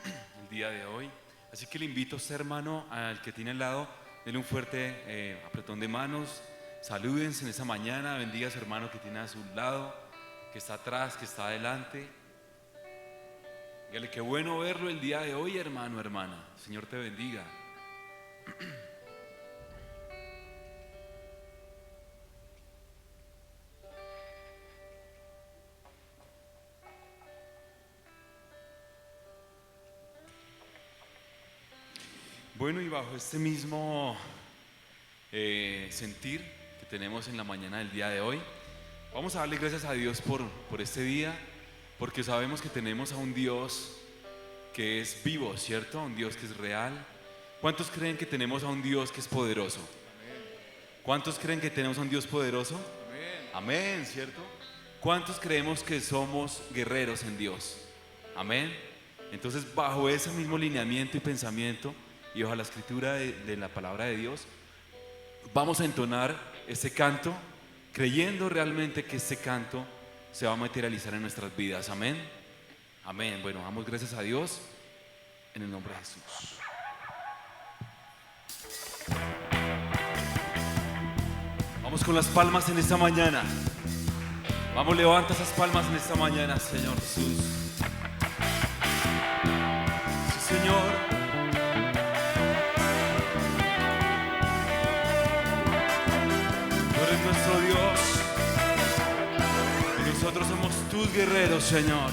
el día de hoy. Así que le invito a usted, hermano, al que tiene al lado, denle un fuerte apretón de manos, salúdense en esa mañana, bendiga a su hermano que tiene a su lado, que está atrás, que está adelante. Dígale, qué bueno verlo el día de hoy, hermano, hermana. Señor te bendiga. Bueno, y bajo este mismo sentir que tenemos en la mañana del día de hoy, vamos a darle gracias a Dios por este día, porque sabemos que tenemos a un Dios que es vivo, ¿cierto? Un Dios que es real. ¿Cuántos creen que tenemos a un Dios que es poderoso? ¿Cuántos creen que tenemos a un Dios poderoso? Amén, ¿cierto? ¿Cuántos creemos que somos guerreros en Dios? Amén. Entonces, bajo ese mismo lineamiento y pensamiento, y bajo la escritura de la palabra de Dios, vamos a entonar este canto, creyendo realmente que este canto se va a materializar en nuestras vidas. Amén. Amén. Bueno, damos gracias a Dios en el nombre de Jesús. Vamos con las palmas en esta mañana. Vamos, levanta esas palmas en esta mañana, Señor Jesús. Sí, Señor. Nuestro Dios, y nosotros somos tus guerreros, Señor.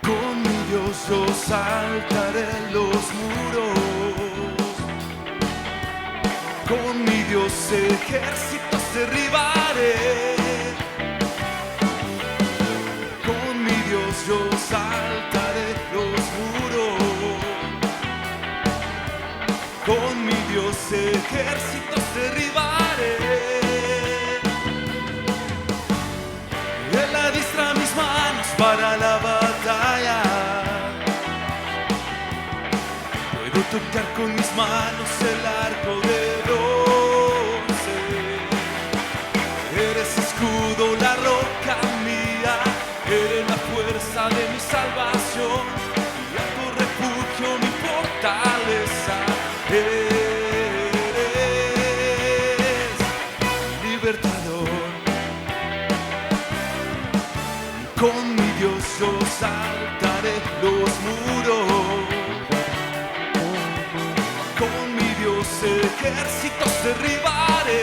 Con mi Dios yo saltaré los muros. Con mi Dios ejércitos derribaré. Con mi Dios yo saltaré los muros. Con mi Dios ejércitos derribaré. Él adiestra mis manos para la batalla. Puedo tocar con mis manos el arco de la roca mía, eres la fuerza de mi salvación y a tu refugio mi fortaleza. Eres mi libertador. Con mi Dios yo saltaré los muros. Con mi Dios ejércitos derribaré.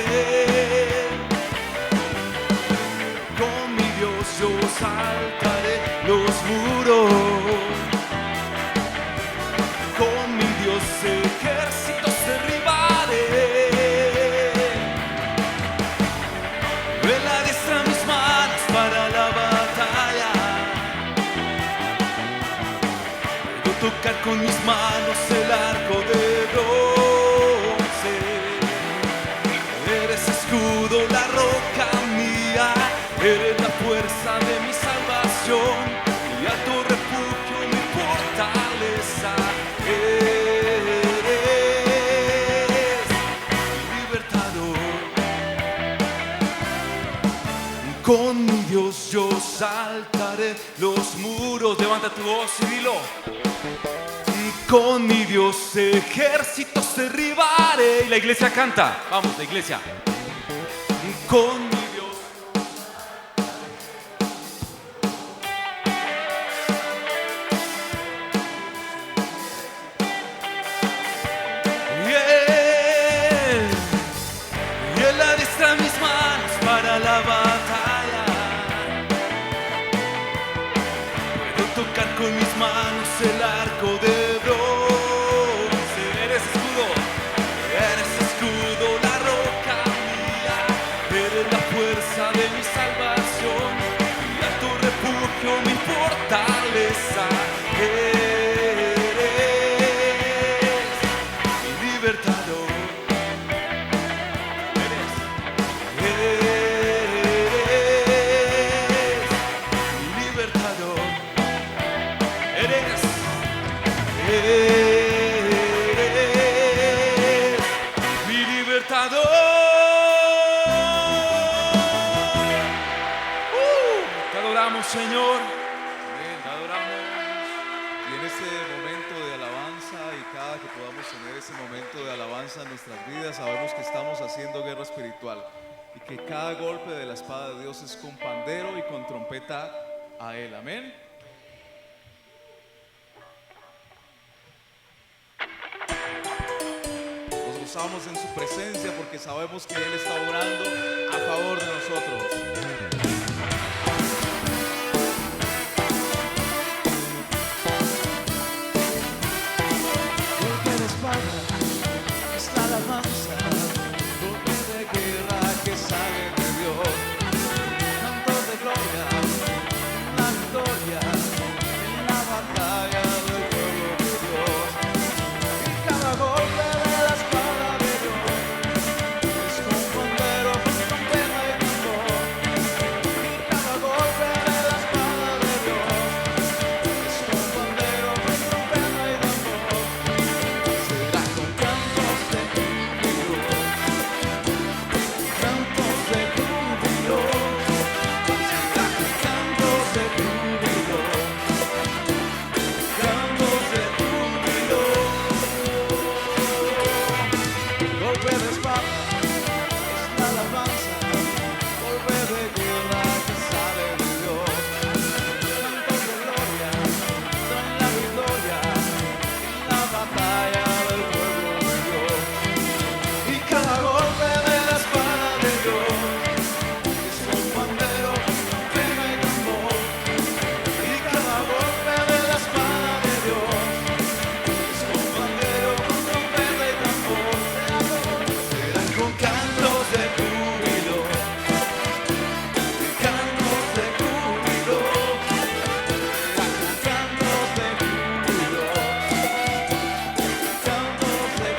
Yo saltaré los muros. Con mi Dios ejércitos derribaré. Él adiestra mis manos para la batalla. Puedo tocar con mis manos el arco de bronce. Eres escudo, la roca mía. Eres la fuerza de mi salvación y a tu refugio mi fortaleza. Eres mi libertador. Con mi Dios yo saltaré los muros. Levanta tu voz y dilo. Con mi Dios ejércitos derribaré. Y la iglesia canta. Vamos, la iglesia. Con mi la batalla. Puedo tocar con mis manos el arco de bronce. Eres escudo, la roca mía. Eres la fuerza de mi salvación y a tu refugio mi fortaleza. Eres mi libertador. Eres eres mi libertador. Te adoramos, Señor. Amén, te adoramos. Y en este momento de alabanza y cada que podamos tener ese momento de alabanza en nuestras vidas, sabemos que estamos haciendo guerra espiritual y que cada golpe de la espada de Dios es con pandero y con trompeta a Él. Amén. Nos gozamos en su presencia porque sabemos que Él está orando a favor de nosotros. Golpe de espada es la alabanza, golpe de guerra que sale de Dios. Cantos de gloria, la victoria en la batalla del pueblo de Dios. Y cada golpe de la espada de Dios es con pandero, con trompeta y tambor. Y cada golpe de la espada de Dios es con pandero, con trompeta y tambor. Será con cantos de júbilo, cantos de júbilo. Será con cantos de júbilo, cantos de júbilo. Golpe de espada es la alabanza, golpe de guerra que sale de Dios. Cantos de gloria traen la victoria en la batalla del pueblo de Dios. Y cada golpe de la espada de Dios es con pandero, trompeta y tambor. Y cada golpe de la espada de Dios es con pandero, con trompeta y tambor. Serán con cantos de júbilo, cantos de júbilo. Serán con cantos de júbilo, cantos de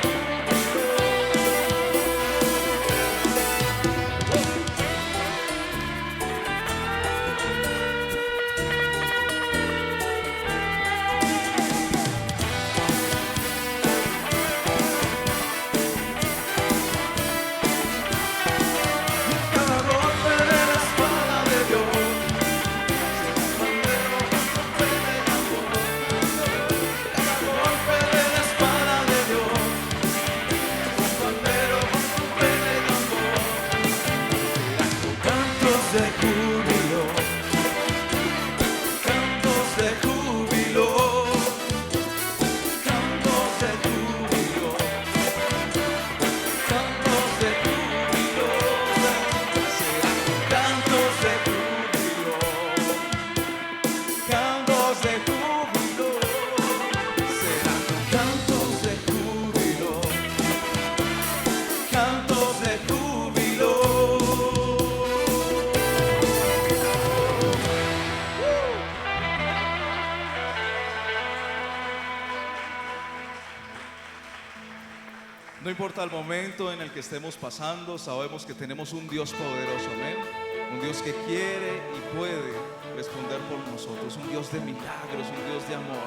cada golpe de la espada de Dios, pandero, trompeta y tambor. Cada golpe de la espada de Dios, pandero, trompeta y tambor. Cantos de júbilo, cantos de júbilo, cantos de júbilo, cantos de júbilo. Serán cantos de júbilo, cantos de júbilo. Serán cantos de júbilo, cantos de júbilo. No importa el momento en el que estemos pasando, sabemos que tenemos un Dios poderoso, amén. Un Dios que quiere y puede responder por nosotros, un Dios de milagros, un Dios de amor,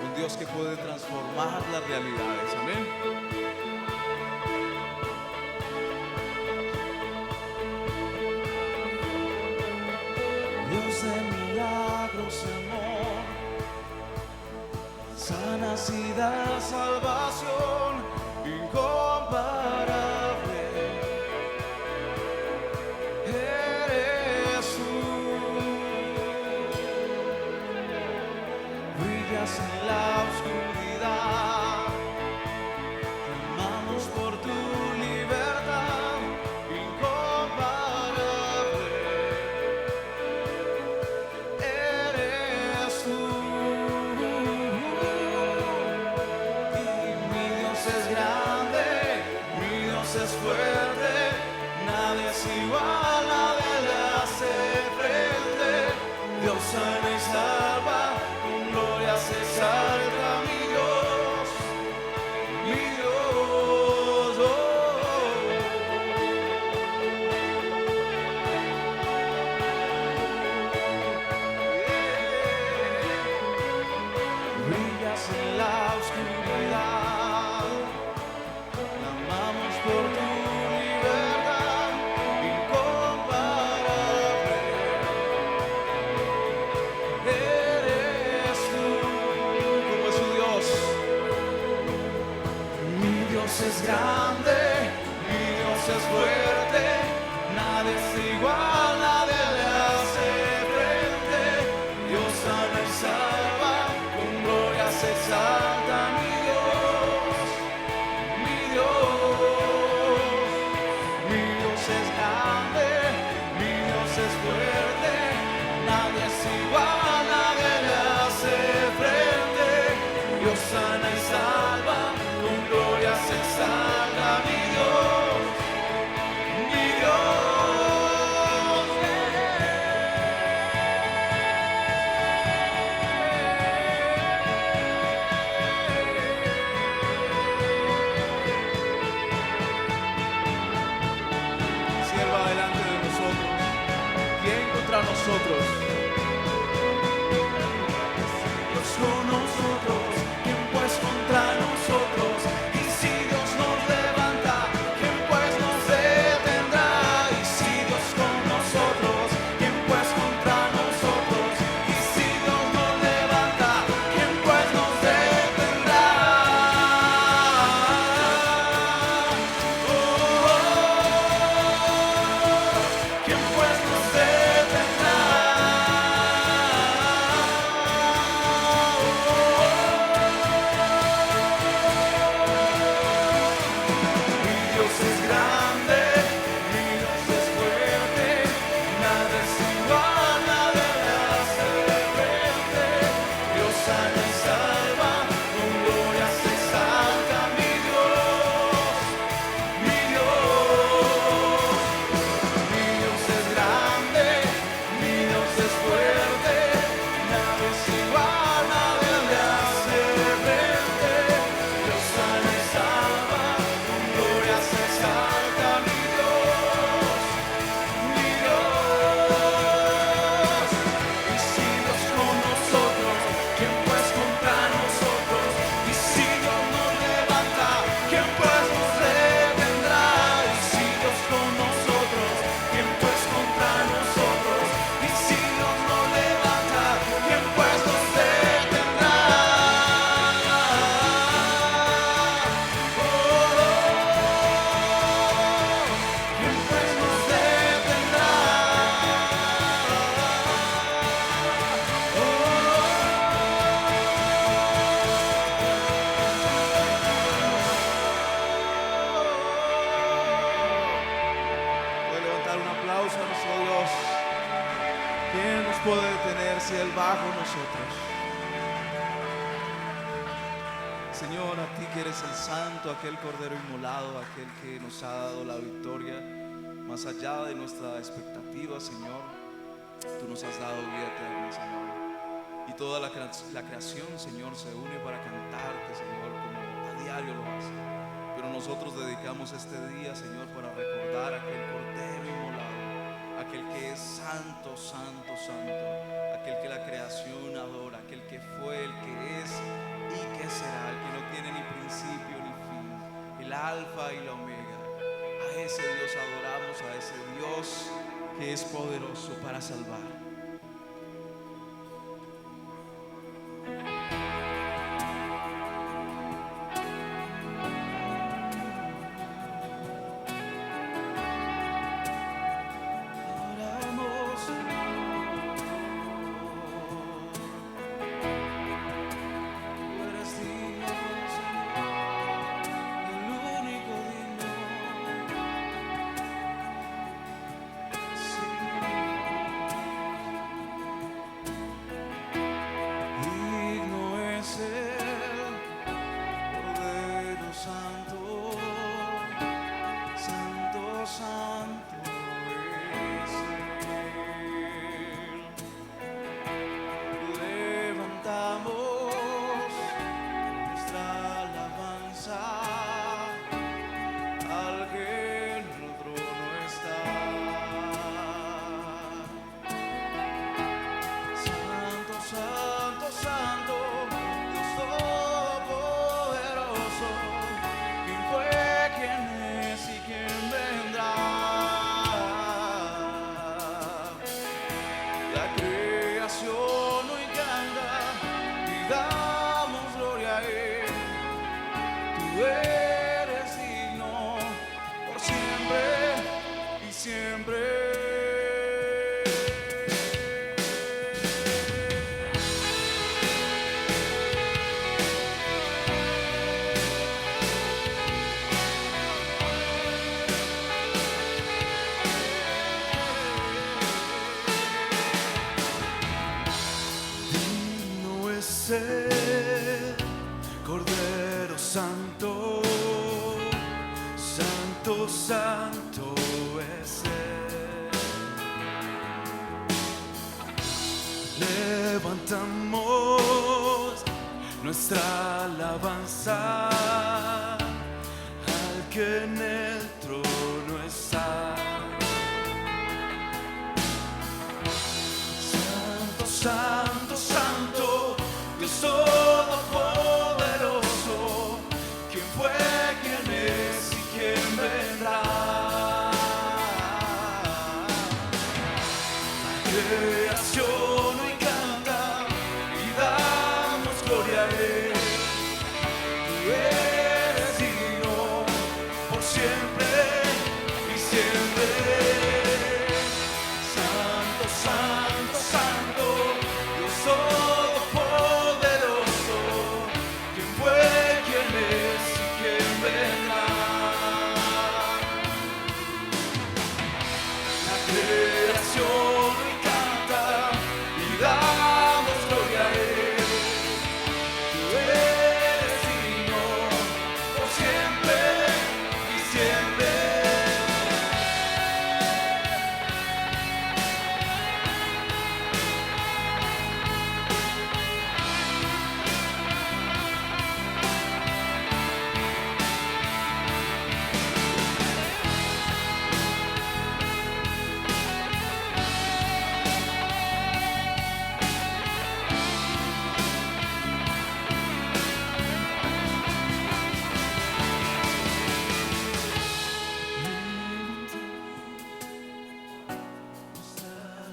un Dios que puede transformar las realidades, amén. Dios de milagros y amor, sanas y da salvación incomparable. Eres tú, brillas en la oscuridad, clamamos por tu libertad incomparable. Eres tú, y mi Dios es grande, mi Dios es fuerte, nadie es igual, nadie le hace frente. Dios sana y salva, con gloria se exalta mi Dios, mi Dios. Oh. Brillas en la Dios es grande, mi Dios es fuerte, nadie es igual, nadie le hace frente. Dios sana y salva, con gloria se exalta mi Dios, mi Dios. Mi Dios es grande, mi Dios es fuerte, nadie es igual, nadie le hace frente. Dios sana y salva, con gloria se exalta mi Dios, mi Dios. Si Él va delante de nosotros, ¿quién contra nosotros? Dios con nosotros, ¿quién pues contra nosotros? Y si Dios nos levanta, ¿quién pues nos detendrá? Y si Dios con nosotros, ¿quién pues contra nosotros? Y si Dios nos levanta, ¿quién pues nos detendrá? ¿Quién pues nos detendrá? Mi Dios es grande, mi Dios es fuerte, nada es igual, nada le hace frente. Dios sana y salva, con gloria se exalta mi Dios, mi Dios. Mi Dios es grande, mi Dios es fuerte, nada es igual, nadie le hace frente. Dios sana y salva, con gloria se exalta mi Dios, mi Dios. Y si Dios con nosotros, ¿quién pues contra nosotros? Y si Dios nos levanta, ¿quién pues nos detendrá? Y si Dios con nosotros, ¿quién pues contra nosotros? Y si Dios nos levanta, ¿quién pues nos detendrá? ¿Quién pues nos detendrá? Puede levantar un aplauso a nuestro Dios. ¿Quién nos puede detener si Él va con nosotros? Señor, a ti que eres el santo, aquel cordero inmolado, aquel que nos ha dado la victoria más allá de nuestra expectativa, Señor. Tú nos has dado vida eterna, Señor. Y toda la creación, Señor, se une para cantarte, Señor, como a diario lo hace. Pero nosotros dedicamos este día, Señor, para recordar aquel cordero inmolado, aquel que es santo, santo, santo, aquel que la creación adora, aquel que fue, el que es y que será, el que no tiene ni principio ni fin, el alfa y la omega. A ese Dios adoramos, a ese Dios que es poderoso para salvar. Adoramos, tú eres digno, Señor, el único digno. Digno es el Cordero Santo, Santo, Santo es Él. Levantamos nuestra alabanza al que en el trono está. Santo, santo, santo, Dios todopoderoso, ¿quién fue, quién es y quién vendrá? La creación hoy canta y damos gloria a Él. Tú eres levantamos nuestra alabanza al que en el trono está. Santo, santo, santo, Dios todopoderoso, ¿quién fue, quién es y quién vendrá? La creación hoy canta y damos gloria a Él. Tú eres digno por siempre y siempre. Santo, santo, santo, Dios todopoderoso, ¿quién fue, quién es y quién vendrá? La creación hoy canta y damos gloria a Él. Tú eres digno por siempre y siempre.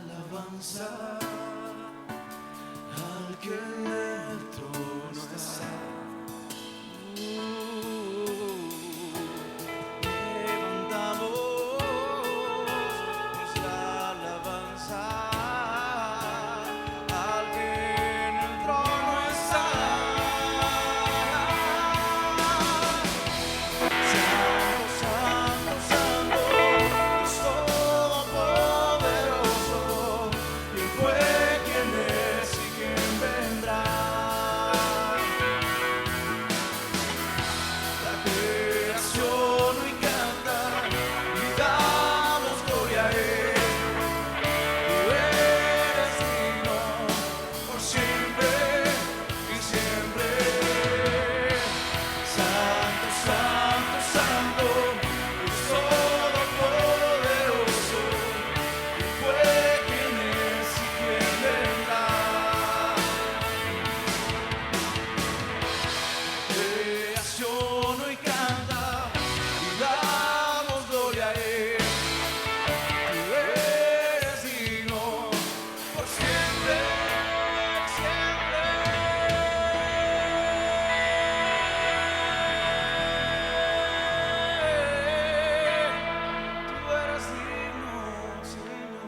Alabanza al que en el trono está. Levantamos nuestra alabanza al que en el trono está. Santo, santo, santo, Dios todopoderoso, ¿quién fue, quién es y quién vendrá? La creación hoy canta y damos gloria a Él. Tú eres digno por siempre y siempre. Santo, santo, santo, Dios todopoderoso, ¿quién fue, quién es y quién vendrá? Creación hoy canta y damos gloria a Él. Tú eres digno por siempre, siempre. Tú eres digno, Señor.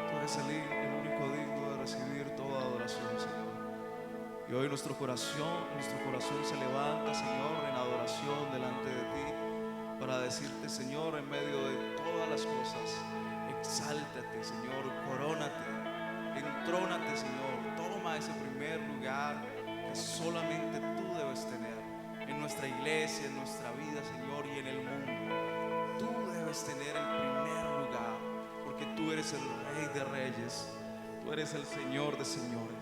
Tú eres el único digno de recibir toda adoración, Señor. Y hoy nuestro corazón se levanta, Señor, en adoración delante de ti, para decirte, Señor, en medio de todas las cosas, exáltate, Señor, corónate, entrónate, Señor, toma ese primer lugar que solamente tú debes tener en nuestra iglesia, en nuestra vida, Señor, y en el mundo. Tú debes tener el primer lugar, porque tú eres el Rey de Reyes, tú eres el Señor de Señores.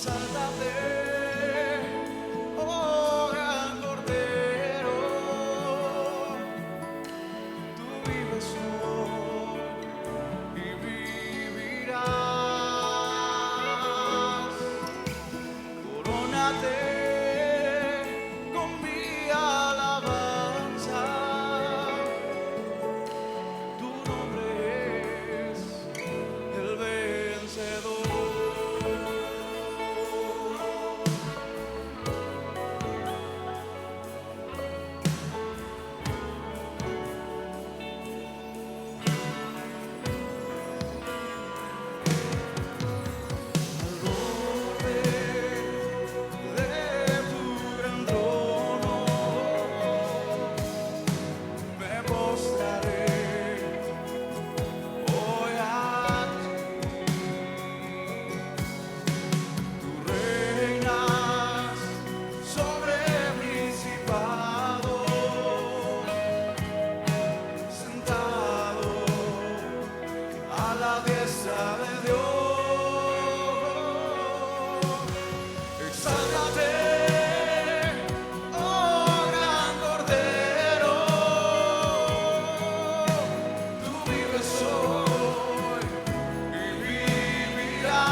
Exáltate, oh gran Cordero, tú vives hoy y vivirás. Corónate con mi alabanza, tu nombre es el vencedor. Al borde de tu gran trono me postraré hoy a ti. Tú reinas sobre principados, sentado a la diestra de Dios. Exáltate, oh gran Cordero, tú vives hoy y vivirás.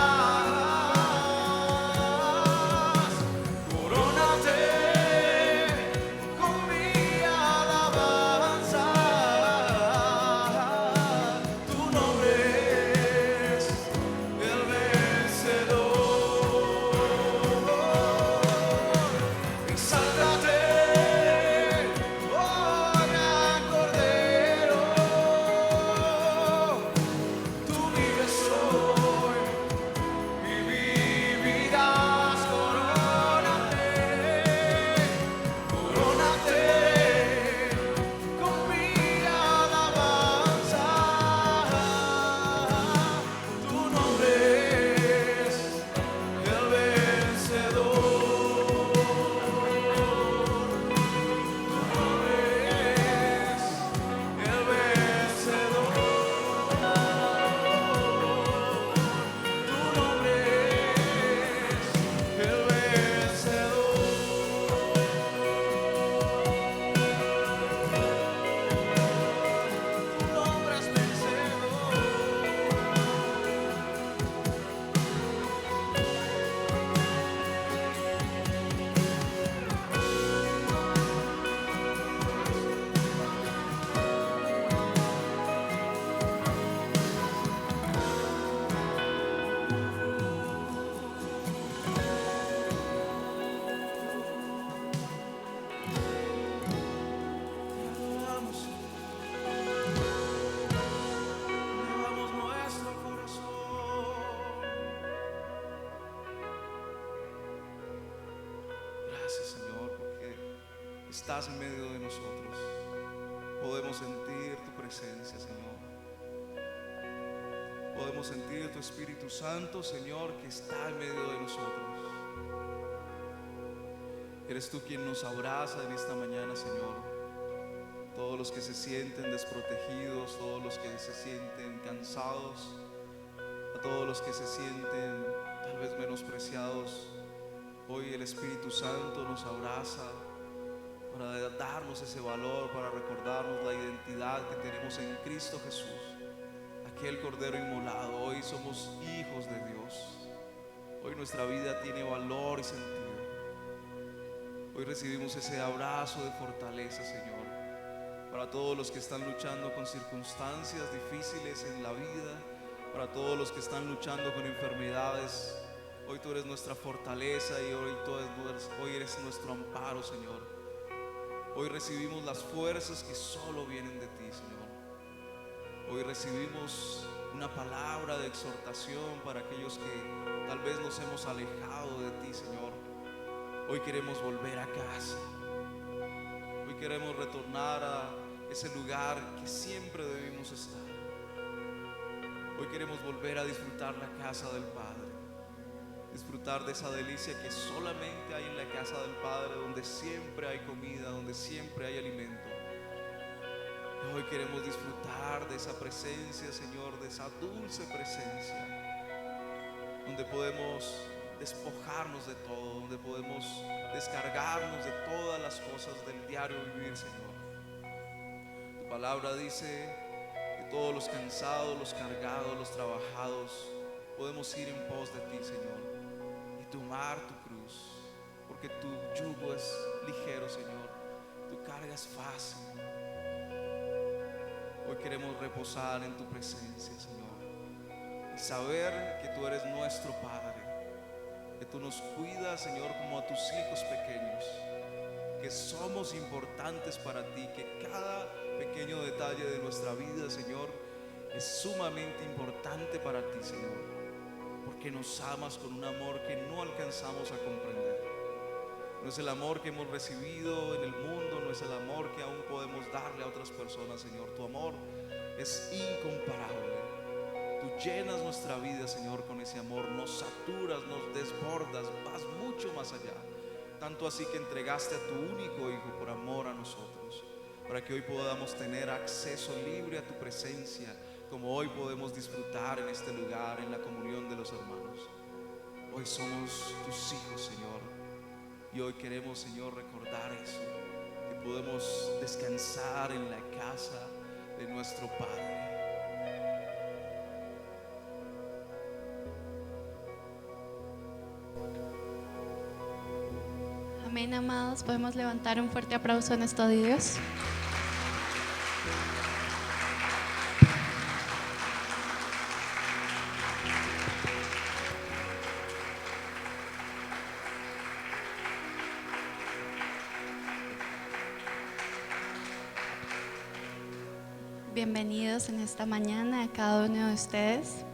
Corónate con mi alabanza, tu nombre es el vencedor. Exáltate, oh gran Cordero, tú vives hoy y vivirás. Corónate, corónate con mi alabanza, tu nombre es el vencedor. Tu nombre es el vencedor. Tu nombre es el vencedor. Tu nombre es vencedor. Elevamos nuestro corazón. Gracias, Señor, porque estás en medio de nosotros. Podemos sentir tu presencia, Señor. Podemos sentir tu Espíritu Santo, Señor, que está en medio de nosotros. Eres tú quien nos abraza en esta mañana, Señor. Todos los que se sienten desprotegidos, todos los que se sienten cansados, a todos los que se sienten tal vez menospreciados, hoy el Espíritu Santo nos abraza para darnos ese valor, para recordarnos la identidad que tenemos en Cristo Jesús, aquel Cordero inmolado. Hoy somos hijos de Dios. Hoy nuestra vida tiene valor y sentido. Hoy recibimos ese abrazo de fortaleza, Señor. Para todos los que están luchando con circunstancias difíciles en la vida, para todos los que están luchando con enfermedades, hoy tú eres nuestra fortaleza y hoy eres nuestro amparo, Señor. Hoy recibimos las fuerzas que solo vienen de ti, Señor. Hoy recibimos una palabra de exhortación para aquellos que tal vez nos hemos alejado de ti, Señor. Hoy queremos volver a casa. Hoy queremos retornar a ese lugar que siempre debimos estar. Hoy queremos volver a disfrutar la casa del Padre, disfrutar de esa delicia que solamente hay en la casa del Padre, donde siempre hay comida, donde siempre hay alimento. Hoy queremos disfrutar de esa presencia, Señor, de esa dulce presencia, donde podemos despojarnos de todo, donde podemos descargarnos de todas las cosas del diario vivir, Señor. Tu palabra dice que todos los cansados, los cargados, los trabajados, podemos ir en pos de ti, Señor, y tomar tu cruz, porque tu yugo es ligero, Señor, tu carga es fácil. Hoy queremos reposar en tu presencia, Señor, y saber que tú eres nuestro Padre, que tú nos cuidas, Señor, como a tus hijos pequeños, que somos importantes para ti, que cada pequeño detalle de nuestra vida, Señor, es sumamente importante para ti, Señor, porque nos amas con un amor que no alcanzamos a comprender. No es el amor que hemos recibido en el mundo, no es el amor que aún podemos darle a otras personas, Señor. Tu amor es incomparable. Tú llenas nuestra vida, Señor, con ese amor, nos saturas, nos desbordas, vas mucho más allá. Tanto así que entregaste a tu único Hijo por amor a nosotros, para que hoy podamos tener acceso libre a tu presencia, como hoy podemos disfrutar en este lugar, en la comunión de los hermanos. Hoy somos tus hijos, Señor, y hoy queremos, Señor, recordar eso, que podemos descansar en la casa de nuestro Padre. Amén, amados. Podemos levantar un fuerte aplauso en esto de Dios. Bienvenidos en esta mañana a cada uno de ustedes.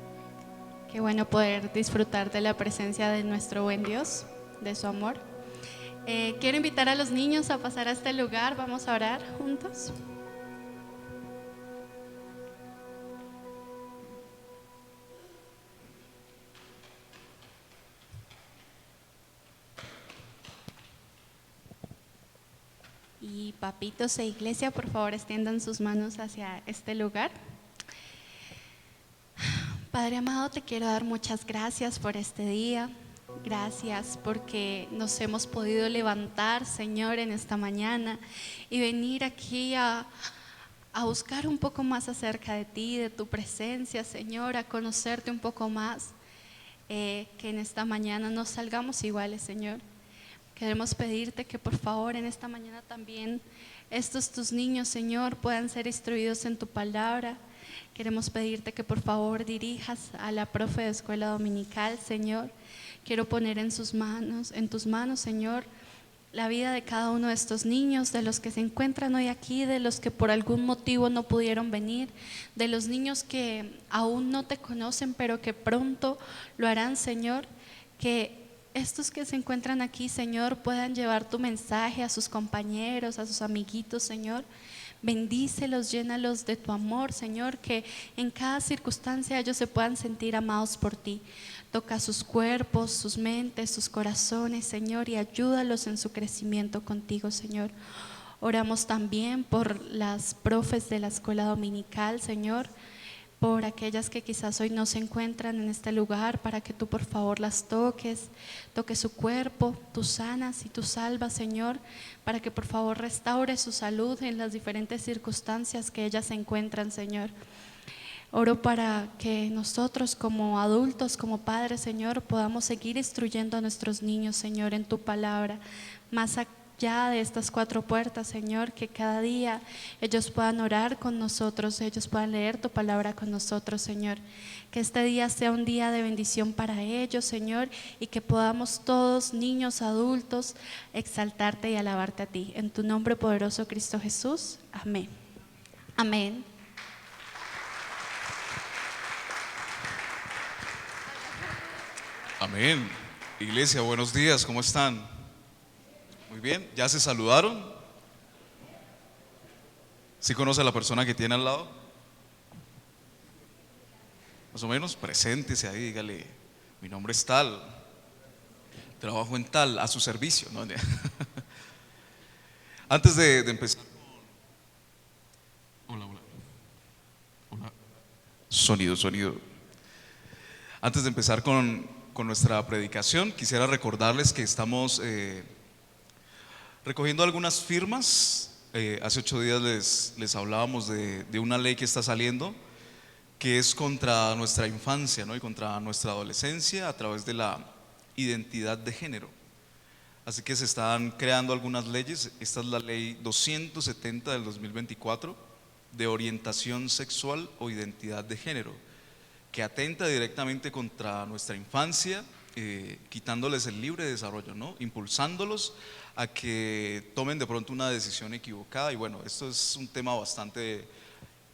Qué bueno poder disfrutar de la presencia de nuestro buen Dios, de su amor. Quiero invitar a los niños a pasar a este lugar. Vamos a orar juntos. Y papitos e iglesia, por favor, extiendan sus manos hacia este lugar. Padre amado, te quiero dar muchas gracias por este día. Gracias porque nos hemos podido levantar, Señor, en esta mañana y venir aquí a buscar un poco más acerca de ti, de tu presencia, Señor, a conocerte un poco más. Que en esta mañana no salgamos iguales, Señor. Queremos pedirte que por favor en esta mañana también estos tus niños, Señor, puedan ser instruidos en tu palabra. Queremos pedirte que por favor dirijas a la profe de escuela dominical, Señor. Quiero poner en tus manos, Señor, la vida de cada uno de estos niños, de los que se encuentran hoy aquí, de los que por algún motivo no pudieron venir, de los niños que aún no te conocen, pero que pronto lo harán, Señor. Que estos que se encuentran aquí, Señor, puedan llevar tu mensaje a sus compañeros, a sus amiguitos, Señor. Bendícelos, llénalos de tu amor, Señor, que en cada circunstancia ellos se puedan sentir amados por ti. Toca sus cuerpos, sus mentes, sus corazones, Señor, y ayúdalos en su crecimiento contigo, Señor. Oramos también por las profes de la escuela dominical, Señor, por aquellas que quizás hoy no se encuentran en este lugar, para que tú por favor las toques su cuerpo, tú sanas y tú salvas, Señor, para que por favor restaure su salud en las diferentes circunstancias que ellas se encuentran, Señor. Oro para que nosotros como adultos, como padres, Señor, podamos seguir instruyendo a nuestros niños, Señor, en tu palabra, más allá de estas cuatro puertas, Señor, que cada día ellos puedan orar con nosotros, ellos puedan leer tu palabra con nosotros, Señor. Que este día sea un día de bendición para ellos, Señor, y que podamos todos, niños, adultos, exaltarte y alabarte a ti. En tu nombre poderoso, Cristo Jesús. Amén. Amén. Amén. Iglesia, buenos días, ¿cómo están? Muy bien, ¿ya se saludaron? ¿Sí conoce a la persona que tiene al lado? Más o menos, preséntese ahí, dígale, mi nombre es tal, trabajo en tal, a su servicio, ¿no? Antes de empezar con... Hola. Sonido. Antes de empezar con con nuestra predicación. Quisiera recordarles que estamos recogiendo algunas firmas. Hace 8 días les hablábamos de una ley que está saliendo, que es contra nuestra infancia, ¿no? Y contra nuestra adolescencia a través de la identidad de género. Así que se están creando algunas leyes. Esta es la ley 270 del 2024 de orientación sexual o identidad de género, que atenta directamente contra nuestra infancia, quitándoles el libre desarrollo, ¿no? Impulsándolos a que tomen de pronto una decisión equivocada. Y bueno, esto es un tema bastante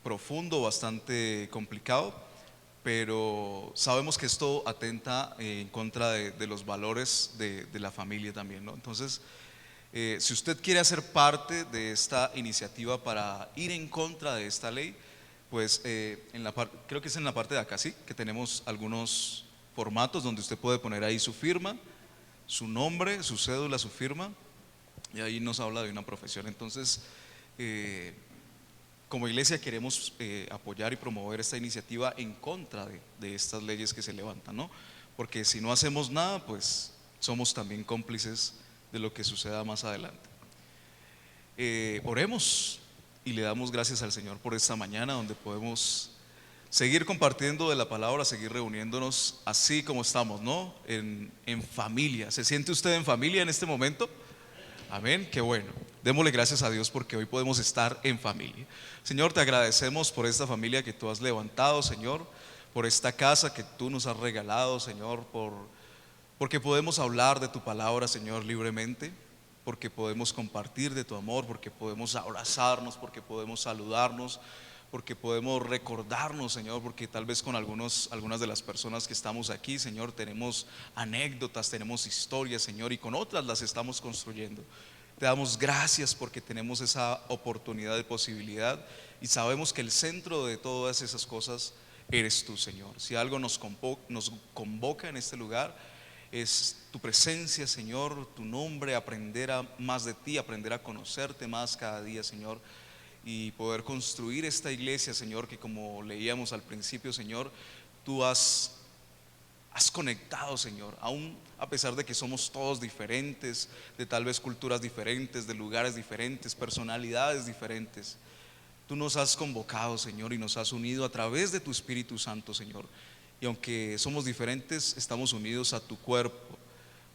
profundo, bastante complicado, pero sabemos que esto atenta en contra de los valores de la familia también, ¿no? Entonces, si usted quiere hacer parte de esta iniciativa para ir en contra de esta ley, pues creo que es en la parte de acá, sí, que tenemos algunos formatos donde usted puede poner ahí su firma, su nombre, su cédula, su firma, y ahí nos habla de una profesión. Entonces, como iglesia queremos apoyar y promover esta iniciativa en contra de estas leyes que se levantan, ¿no? Porque si no hacemos nada, pues somos también cómplices de lo que suceda más adelante. Oremos y le damos gracias al Señor por esta mañana donde podemos seguir compartiendo de la palabra, seguir reuniéndonos así como estamos, ¿no? En familia. ¿Se siente usted en familia en este momento? Amén, qué bueno. Démosle gracias a Dios porque hoy podemos estar en familia. Señor, te agradecemos por esta familia que tú has levantado, Señor, por esta casa que tú nos has regalado, Señor, porque podemos hablar de tu palabra, Señor, libremente, porque podemos compartir de tu amor, porque podemos abrazarnos, porque podemos saludarnos, porque podemos recordarnos, Señor, porque tal vez con algunas de las personas que estamos aquí, Señor, tenemos anécdotas, tenemos historias, Señor, y con otras las estamos construyendo. Te damos gracias porque tenemos esa oportunidad de posibilidad y sabemos que el centro de todas esas cosas eres tú, Señor. Si algo nos convoca en este lugar, es tu presencia, Señor, tu nombre, aprender más de ti, aprender a conocerte más cada día, Señor, y poder construir esta iglesia, Señor, que como leíamos al principio, Señor, tú has conectado, Señor, aún a pesar de que somos todos diferentes, de tal vez culturas diferentes, de lugares diferentes, personalidades diferentes. Tú nos has convocado, Señor, y nos has unido a través de tu Espíritu Santo, Señor. Y aunque somos diferentes, estamos unidos a tu cuerpo.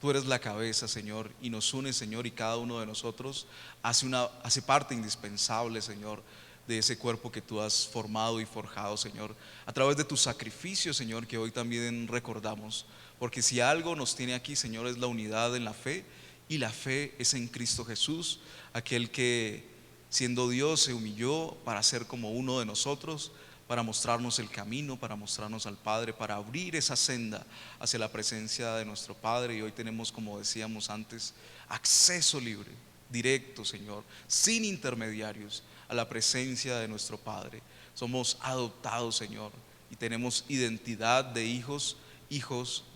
Tú eres la cabeza, Señor, y nos unes, Señor, y cada uno de nosotros hace parte indispensable, Señor, de ese cuerpo que tú has formado y forjado, Señor, a través de tu sacrificio, Señor, que hoy también recordamos. Porque si algo nos tiene aquí, Señor, es la unidad en la fe, y la fe es en Cristo Jesús, aquel que siendo Dios se humilló para ser como uno de nosotros, para mostrarnos el camino, para mostrarnos al Padre, para abrir esa senda hacia la presencia de nuestro Padre. Y hoy tenemos, como decíamos antes, acceso libre, directo, Señor, sin intermediarios, a la presencia de nuestro Padre. Somos adoptados, Señor, y tenemos identidad de hijos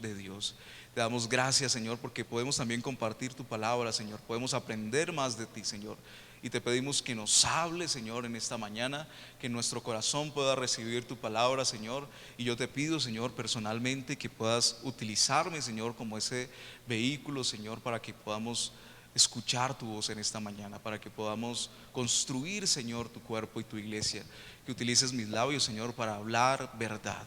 de Dios. Te damos gracias, Señor, porque podemos también compartir tu palabra, Señor. Podemos aprender más de ti, Señor. Y te pedimos que nos hable, Señor, en esta mañana, que nuestro corazón pueda recibir tu palabra, Señor. Y yo te pido, Señor, personalmente que puedas utilizarme, Señor, como ese vehículo, Señor, para que podamos escuchar tu voz en esta mañana, para que podamos construir, Señor, tu cuerpo y tu iglesia. Que utilices mis labios, Señor, para hablar verdad.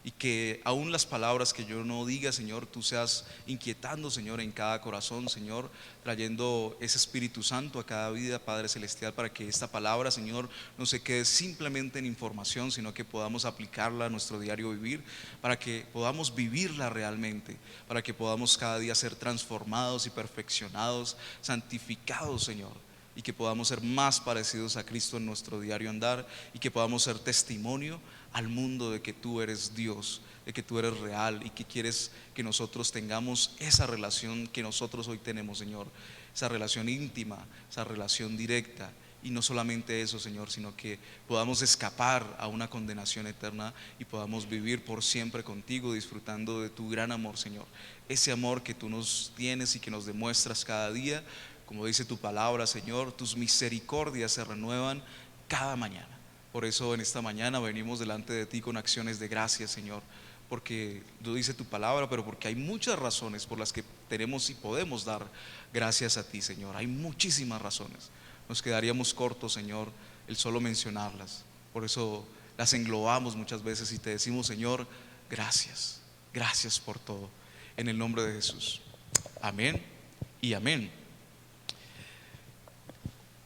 Y que aún las palabras que yo no diga, Señor, tú seas inquietando, Señor, en cada corazón, Señor, trayendo ese Espíritu Santo a cada vida, Padre Celestial, para que esta palabra, Señor, no se quede simplemente en información, sino que podamos aplicarla a nuestro diario vivir, para que podamos vivirla realmente, para que podamos cada día ser transformados y perfeccionados, santificados, Señor, y que podamos ser más parecidos a Cristo en nuestro diario andar, y que podamos ser testimonio al mundo de que tú eres Dios, de que tú eres real y que quieres que nosotros tengamos esa relación que nosotros hoy tenemos, Señor, esa relación íntima, esa relación directa. Y no solamente eso, Señor, sino que podamos escapar a una condenación eterna y podamos vivir por siempre contigo, disfrutando de tu gran amor, Señor. Ese amor que tú nos tienes y que nos demuestras cada día, como dice tu palabra, Señor, tus misericordias se renuevan cada mañana. Por eso en esta mañana venimos delante de ti con acciones de gracias, Señor, porque lo dice tu palabra, pero porque hay muchas razones por las que tenemos y podemos dar gracias a ti, Señor. Hay muchísimas razones. Nos quedaríamos cortos, Señor, el solo mencionarlas. Por eso las englobamos muchas veces y te decimos, Señor, gracias, gracias por todo, en el nombre de Jesús. Amén y amén.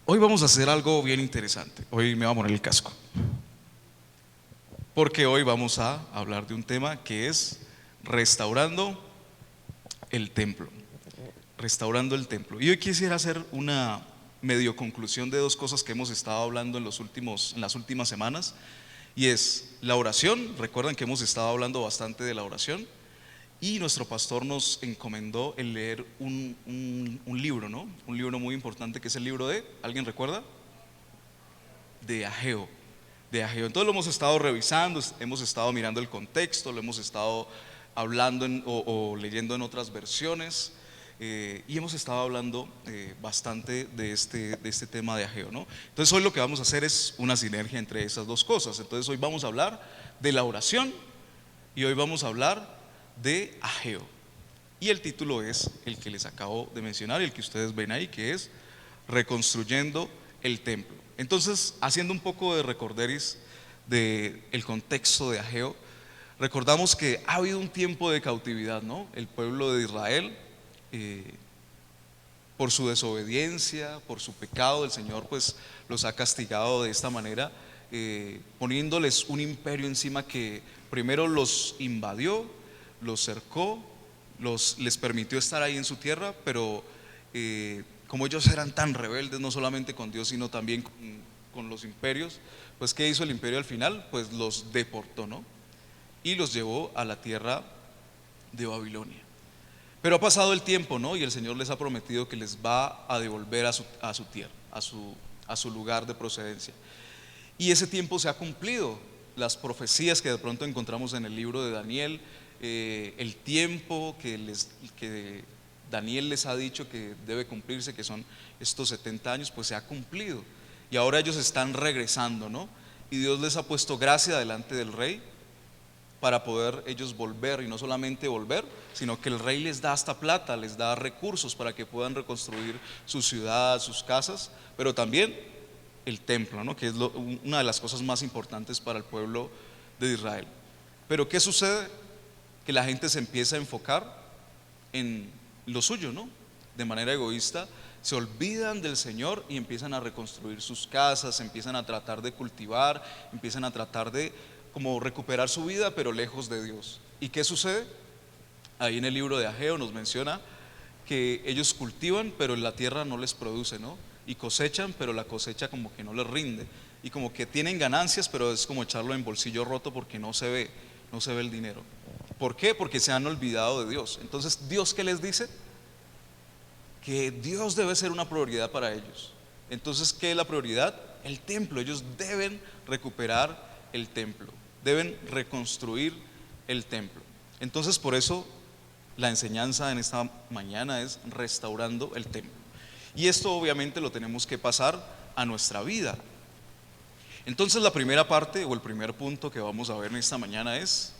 Hoy vamos a hacer algo bien interesante. Hoy me voy a poner el casco, porque hoy vamos a hablar de un tema que es restaurando el templo. Restaurando el templo. Y hoy quisiera hacer una medio conclusión de dos cosas que hemos estado hablando en las últimas semanas. Y es la oración. Recuerdan que hemos estado hablando bastante de la oración. Y nuestro pastor nos encomendó el leer un libro, ¿no? Un libro muy importante, que es el libro de, ¿alguien recuerda? De Ageo. De Ageo. Entonces lo hemos estado revisando, hemos estado mirando el contexto, lo hemos estado hablando o leyendo en otras versiones, y hemos estado hablando bastante de este tema de Ageo, ¿no? Entonces hoy lo que vamos a hacer es una sinergia entre esas dos cosas. Entonces hoy vamos a hablar de la oración y hoy vamos a hablar de Ageo. Y el título es el que les acabo de mencionar, el que ustedes ven ahí, que es Reconstruyendo el templo. Entonces, haciendo un poco de recorderis del contexto de Ageo, recordamos que ha habido un tiempo de cautividad, ¿no? El pueblo de Israel, por su desobediencia, por su pecado, el Señor pues los ha castigado de esta manera, poniéndoles un imperio encima que primero los invadió, los cercó, les permitió estar ahí en su tierra, pero como ellos eran tan rebeldes, no solamente con Dios, sino también con los imperios, pues ¿qué hizo el imperio al final? Pues los deportó, ¿no? Y los llevó a la tierra de Babilonia. Pero ha pasado el tiempo, ¿no? Y el Señor les ha prometido que les va a devolver a su tierra, a su lugar de procedencia. Y ese tiempo se ha cumplido. Las profecías que de pronto encontramos en el libro de Daniel, el tiempo que Daniel les ha dicho que debe cumplirse, que son estos 70 años, pues se ha cumplido. Y ahora ellos están regresando, ¿no? Y Dios les ha puesto gracia delante del rey para poder ellos volver, y no solamente volver, sino que el rey les da hasta plata, les da recursos para que puedan reconstruir su ciudad, sus casas, pero también el templo, ¿no? Que es una de las cosas más importantes para el pueblo de Israel. Pero ¿qué sucede? Que la gente se empieza a enfocar en lo suyo, ¿no? De manera egoísta, se olvidan del Señor y empiezan a reconstruir sus casas, empiezan a tratar de cultivar, empiezan a tratar de como recuperar su vida, pero lejos de Dios. ¿Y qué sucede? Ahí en el libro de Ageo nos menciona que ellos cultivan, pero la tierra no les produce, ¿no? Y cosechan, pero la cosecha como que no les rinde. Y como que tienen ganancias, pero es como echarlo en bolsillo roto porque no se ve el dinero. ¿Por qué? Porque se han olvidado de Dios. Entonces, ¿Dios qué les dice? Que Dios debe ser una prioridad para ellos. Entonces, ¿qué es la prioridad? El templo. Ellos deben recuperar el templo, deben reconstruir el templo. Entonces, por eso la enseñanza en esta mañana es restaurando el templo. Y esto obviamente lo tenemos que pasar a nuestra vida. Entonces, la primera parte o el primer punto que vamos a ver en esta mañana es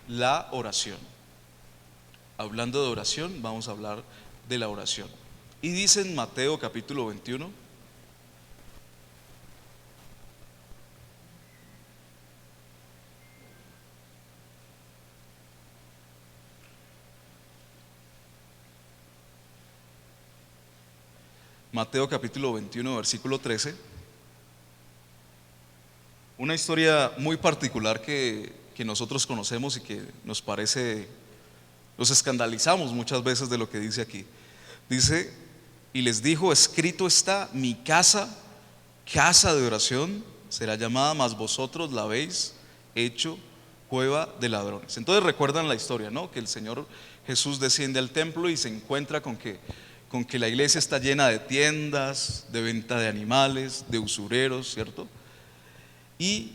la oración. Hablando de oración, vamos a hablar de la oración. Y dice en Mateo capítulo 21, Mateo capítulo 21, versículo 13, una historia muy particular que nosotros conocemos y que nos parece, nos escandalizamos muchas veces de lo que dice aquí. Dice, y les dijo, escrito está, mi casa, casa de oración, será llamada, mas vosotros la habéis hecho cueva de ladrones. Entonces recuerdan la historia, ¿no? Que el Señor Jesús desciende al templo y se encuentra con que la iglesia está llena de tiendas, de venta de animales, de usureros, ¿cierto? Y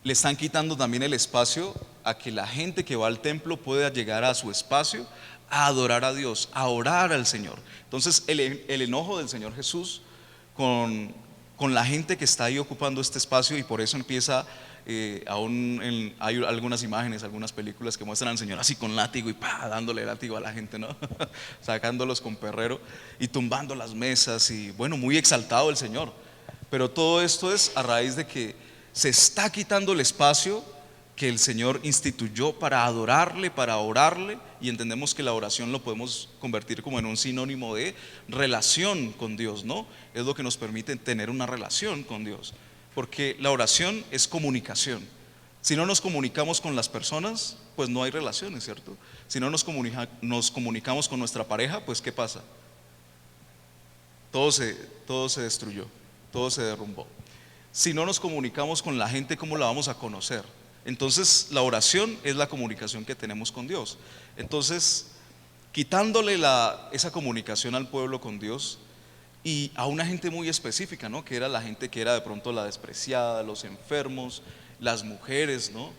le están quitando también el espacio a que la gente que va al templo pueda llegar a su espacio a adorar a Dios, a orar al Señor. Entonces el enojo del Señor Jesús con la gente que está ahí ocupando este espacio, y por eso empieza Hay algunas imágenes, algunas películas que muestran al Señor así con látigo y dándole látigo a la gente, ¿no? Sacándolos con perrero y tumbando las mesas y bueno, muy exaltado el Señor. Pero todo esto es a raíz de que se está quitando el espacio que el Señor instituyó para adorarle, para orarle, y entendemos que la oración lo podemos convertir como en un sinónimo de relación con Dios, ¿no? Es lo que nos permite tener una relación con Dios, porque la oración es comunicación. Si no nos comunicamos con las personas, pues no hay relaciones, ¿cierto? Si no nos comunicamos con nuestra pareja, pues ¿qué pasa? Todo se destruyó, todo se derrumbó. Si no nos comunicamos con la gente, ¿cómo la vamos a conocer? Entonces la oración es la comunicación que tenemos con Dios. Entonces, quitándole esa comunicación al pueblo con Dios y a una gente muy específica, ¿no? Que era la gente que era de pronto la despreciada, los enfermos, las mujeres, ¿no?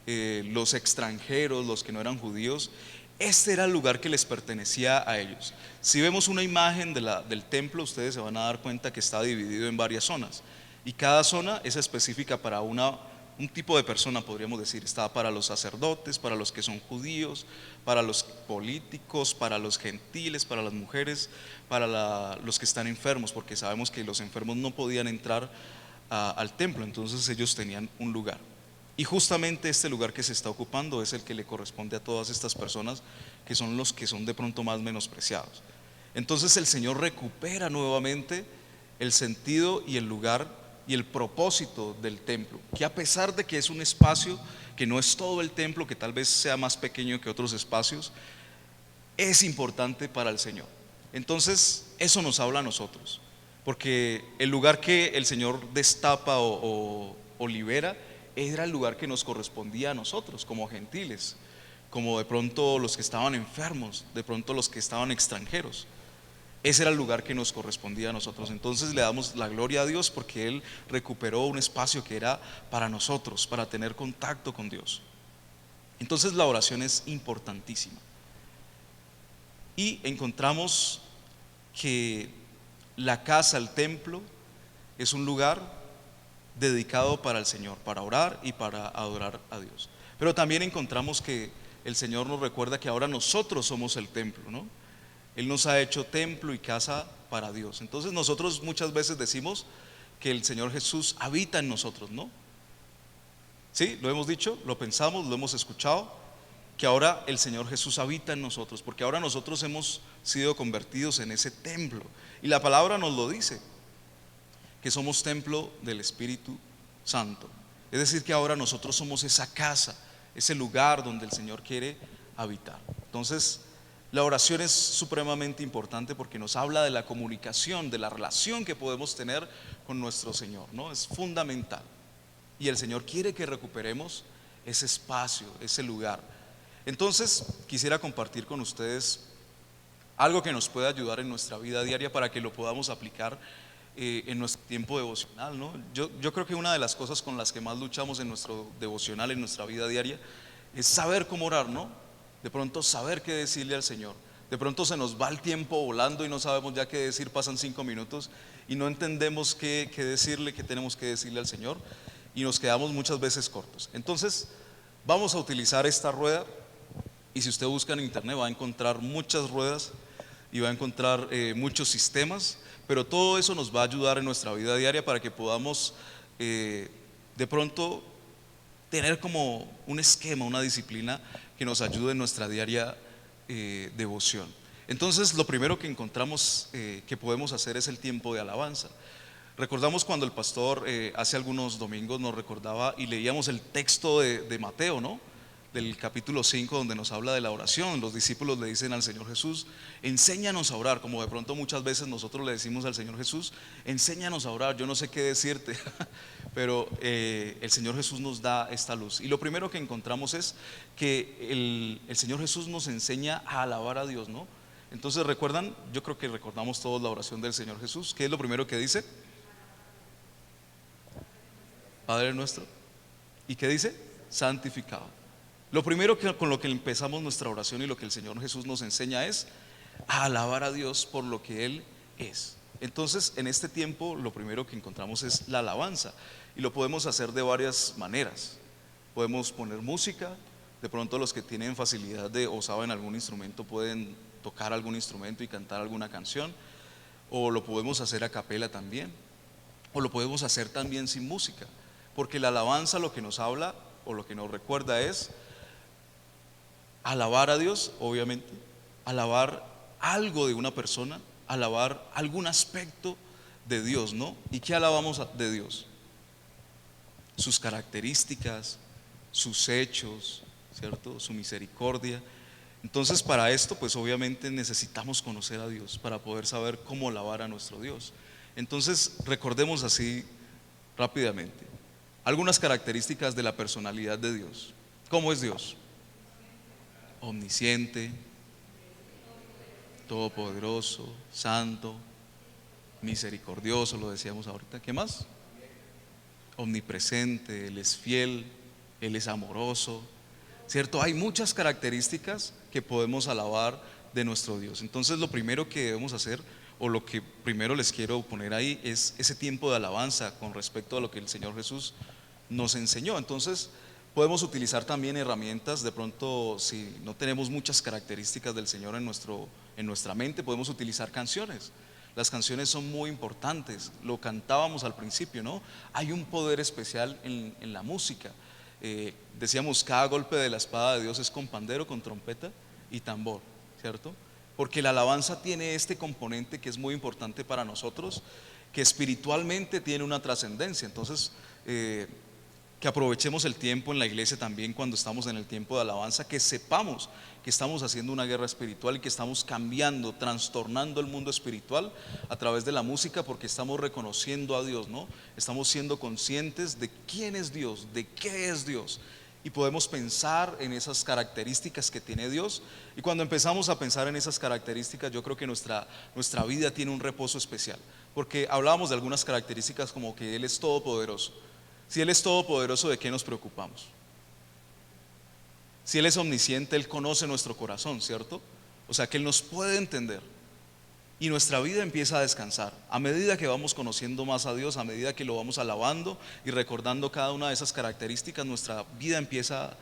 Los extranjeros, los que no eran judíos. Este era el lugar que les pertenecía a ellos. Si vemos una imagen del templo, ustedes se van a dar cuenta que está dividido en varias zonas, y cada zona es específica para un tipo de persona, podríamos decir. Está para los sacerdotes, para los que son judíos, para los políticos, para los gentiles, para las mujeres, para los que están enfermos, porque sabemos que los enfermos no podían entrar al templo, entonces ellos tenían un lugar. Y justamente este lugar que se está ocupando es el que le corresponde a todas estas personas, que son los que son de pronto más menospreciados. Entonces el Señor recupera nuevamente el sentido y el lugar y el propósito del templo, que a pesar de que es un espacio que no es todo el templo, que tal vez sea más pequeño que otros espacios, es importante para el Señor. Entonces eso nos habla a nosotros, porque el lugar que el Señor destapa o libera era el lugar que nos correspondía a nosotros como gentiles, como de pronto los que estaban enfermos, de pronto los que estaban extranjeros. Ese era el lugar que nos correspondía a nosotros. Entonces le damos la gloria a Dios porque Él recuperó un espacio que era para nosotros, para tener contacto con Dios. Entonces la oración es importantísima. Y encontramos que la casa, el templo, es un lugar dedicado para el Señor, para orar y para adorar a Dios. Pero también encontramos que el Señor nos recuerda que ahora nosotros somos el templo, ¿no? Él nos ha hecho templo y casa para Dios. Entonces nosotros muchas veces decimos que el Señor Jesús habita en nosotros, ¿no? Sí, lo hemos dicho, lo pensamos, lo hemos escuchado, que ahora el Señor Jesús habita en nosotros, porque ahora nosotros hemos sido convertidos en ese templo. Y la palabra nos lo dice, que somos templo del Espíritu Santo. Es decir, que ahora nosotros somos esa casa, ese lugar donde el Señor quiere habitar. Entonces, la oración es supremamente importante porque nos habla de la comunicación, de la relación que podemos tener con nuestro Señor, ¿no? Es fundamental. Y el Señor quiere que recuperemos ese espacio, ese lugar. Entonces, quisiera compartir con ustedes algo que nos pueda ayudar en nuestra vida diaria para que lo podamos aplicar en nuestro tiempo devocional, ¿no? Yo creo que una de las cosas con las que más luchamos en nuestro devocional, en nuestra vida diaria, es saber cómo orar, ¿no? De pronto saber qué decirle al Señor. De pronto se nos va el tiempo volando y no sabemos ya qué decir, pasan 5 minutos y no entendemos qué decirle, qué tenemos que decirle al Señor, y nos quedamos muchas veces cortos. Entonces vamos a utilizar esta rueda, y si usted busca en internet va a encontrar muchas ruedas y va a encontrar muchos sistemas, pero todo eso nos va a ayudar en nuestra vida diaria para que podamos de pronto tener como un esquema, una disciplina que nos ayude en nuestra diaria devoción. Entonces lo primero que encontramos que podemos hacer es el tiempo de alabanza. Recordamos cuando el pastor hace algunos domingos nos recordaba y leíamos el texto de Mateo, ¿no? Del capítulo 5, donde nos habla de la oración. Los discípulos le dicen al Señor Jesús: enséñanos a orar, como de pronto muchas veces nosotros le decimos al Señor Jesús: enséñanos a orar, yo no sé qué decirte, pero el Señor Jesús nos da esta luz. Y lo primero que encontramos es que el Señor Jesús nos enseña a alabar a Dios, ¿no? Entonces recuerdan, yo creo que recordamos todos la oración del Señor Jesús. ¿Qué es lo primero que dice? Padre nuestro. ¿Y qué dice? Santificado. Lo primero con lo que empezamos nuestra oración y lo que el Señor Jesús nos enseña es a alabar a Dios por lo que Él es. Entonces, en este tiempo lo primero que encontramos es la alabanza y lo podemos hacer de varias maneras. Podemos poner música, de pronto los que tienen facilidad de o saben algún instrumento pueden tocar algún instrumento y cantar alguna canción, o lo podemos hacer a capela también, o lo podemos hacer también sin música, porque la alabanza lo que nos habla o lo que nos recuerda es alabar a Dios, obviamente, alabar algo de una persona, alabar algún aspecto de Dios, ¿no? ¿Y qué alabamos de Dios? Sus características, sus hechos, ¿cierto? Su misericordia. Entonces, para esto, pues obviamente necesitamos conocer a Dios para poder saber cómo alabar a nuestro Dios. Entonces, recordemos así rápidamente algunas características de la personalidad de Dios. ¿Cómo es Dios? Omnisciente, todopoderoso, santo, misericordioso, lo decíamos ahorita. ¿Qué más? Omnipresente, Él es fiel, Él es amoroso, ¿cierto? Hay muchas características que podemos alabar de nuestro Dios. Entonces, lo primero que debemos hacer, o lo que primero les quiero poner ahí, es ese tiempo de alabanza con respecto a lo que el Señor Jesús nos enseñó. Entonces, podemos utilizar también herramientas. De pronto, si no tenemos muchas características del Señor en nuestra mente, podemos utilizar canciones. Las canciones son muy importantes. Lo cantábamos al principio, ¿no? Hay un poder especial en la música. Decíamos, cada golpe de la espada de Dios es con pandero, con trompeta y tambor, ¿cierto? Porque la alabanza tiene este componente que es muy importante para nosotros, que espiritualmente tiene una trascendencia. Entonces, que aprovechemos el tiempo en la iglesia también cuando estamos en el tiempo de alabanza, que sepamos que estamos haciendo una guerra espiritual y que estamos cambiando, trastornando el mundo espiritual a través de la música, porque estamos reconociendo a Dios, ¿no? Estamos siendo conscientes de quién es Dios, de qué es Dios, y podemos pensar en esas características que tiene Dios. Y cuando empezamos a pensar en esas características, yo creo que nuestra vida tiene un reposo especial, porque hablábamos de algunas características como que Él es todopoderoso. Si Él es todopoderoso, ¿de qué nos preocupamos? Si Él es omnisciente, Él conoce nuestro corazón, ¿cierto? O sea que Él nos puede entender. Y nuestra vida empieza a descansar. A medida que vamos conociendo más a Dios, a medida que lo vamos alabando y recordando cada una de esas características, nuestra vida empieza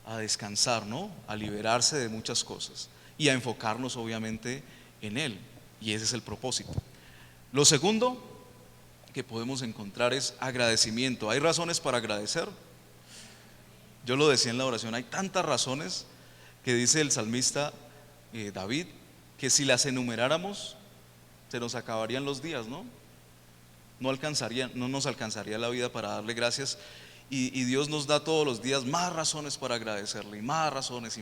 a descansar, ¿no? A liberarse de muchas cosas y a enfocarnos obviamente en Él. Y ese es el propósito. Lo segundo que podemos encontrar es agradecimiento. ¿Hay razones para agradecer? Yo lo decía en la oración, hay tantas razones que dice el salmista David, que si las enumeráramos se nos acabarían los días, ¿no? No nos alcanzaría la vida para darle gracias, y Dios nos da todos los días más razones para agradecerle, y más razones,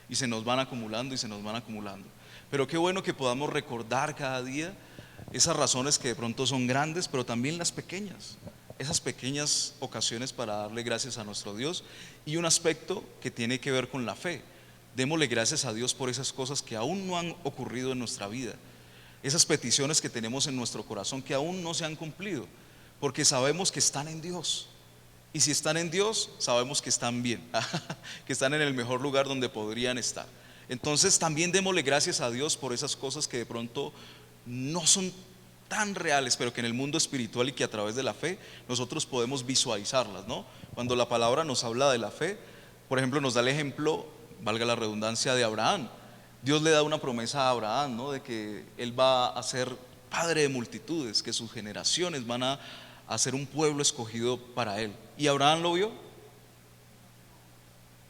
y se nos van acumulando y se nos van acumulando. Pero qué bueno que podamos recordar cada día esas razones que de pronto son grandes, pero también las pequeñas, esas pequeñas ocasiones para darle gracias a nuestro Dios. Y un aspecto que tiene que ver con la fe: démosle gracias a Dios por esas cosas que aún no han ocurrido en nuestra vida, esas peticiones que tenemos en nuestro corazón que aún no se han cumplido, porque sabemos que están en Dios. Y si están en Dios, sabemos que están bien, que están en el mejor lugar donde podrían estar. Entonces también démosle gracias a Dios por esas cosas que de pronto no son tan reales, pero que en el mundo espiritual y que a través de la fe nosotros podemos visualizarlas, ¿no? Cuando la palabra nos habla de la fe, por ejemplo, nos da el ejemplo, valga la redundancia, de Abraham. Dios le da una promesa a Abraham, ¿no? De que él va a ser padre de multitudes, que sus generaciones van a ser un pueblo escogido para él. ¿Y Abraham lo vio?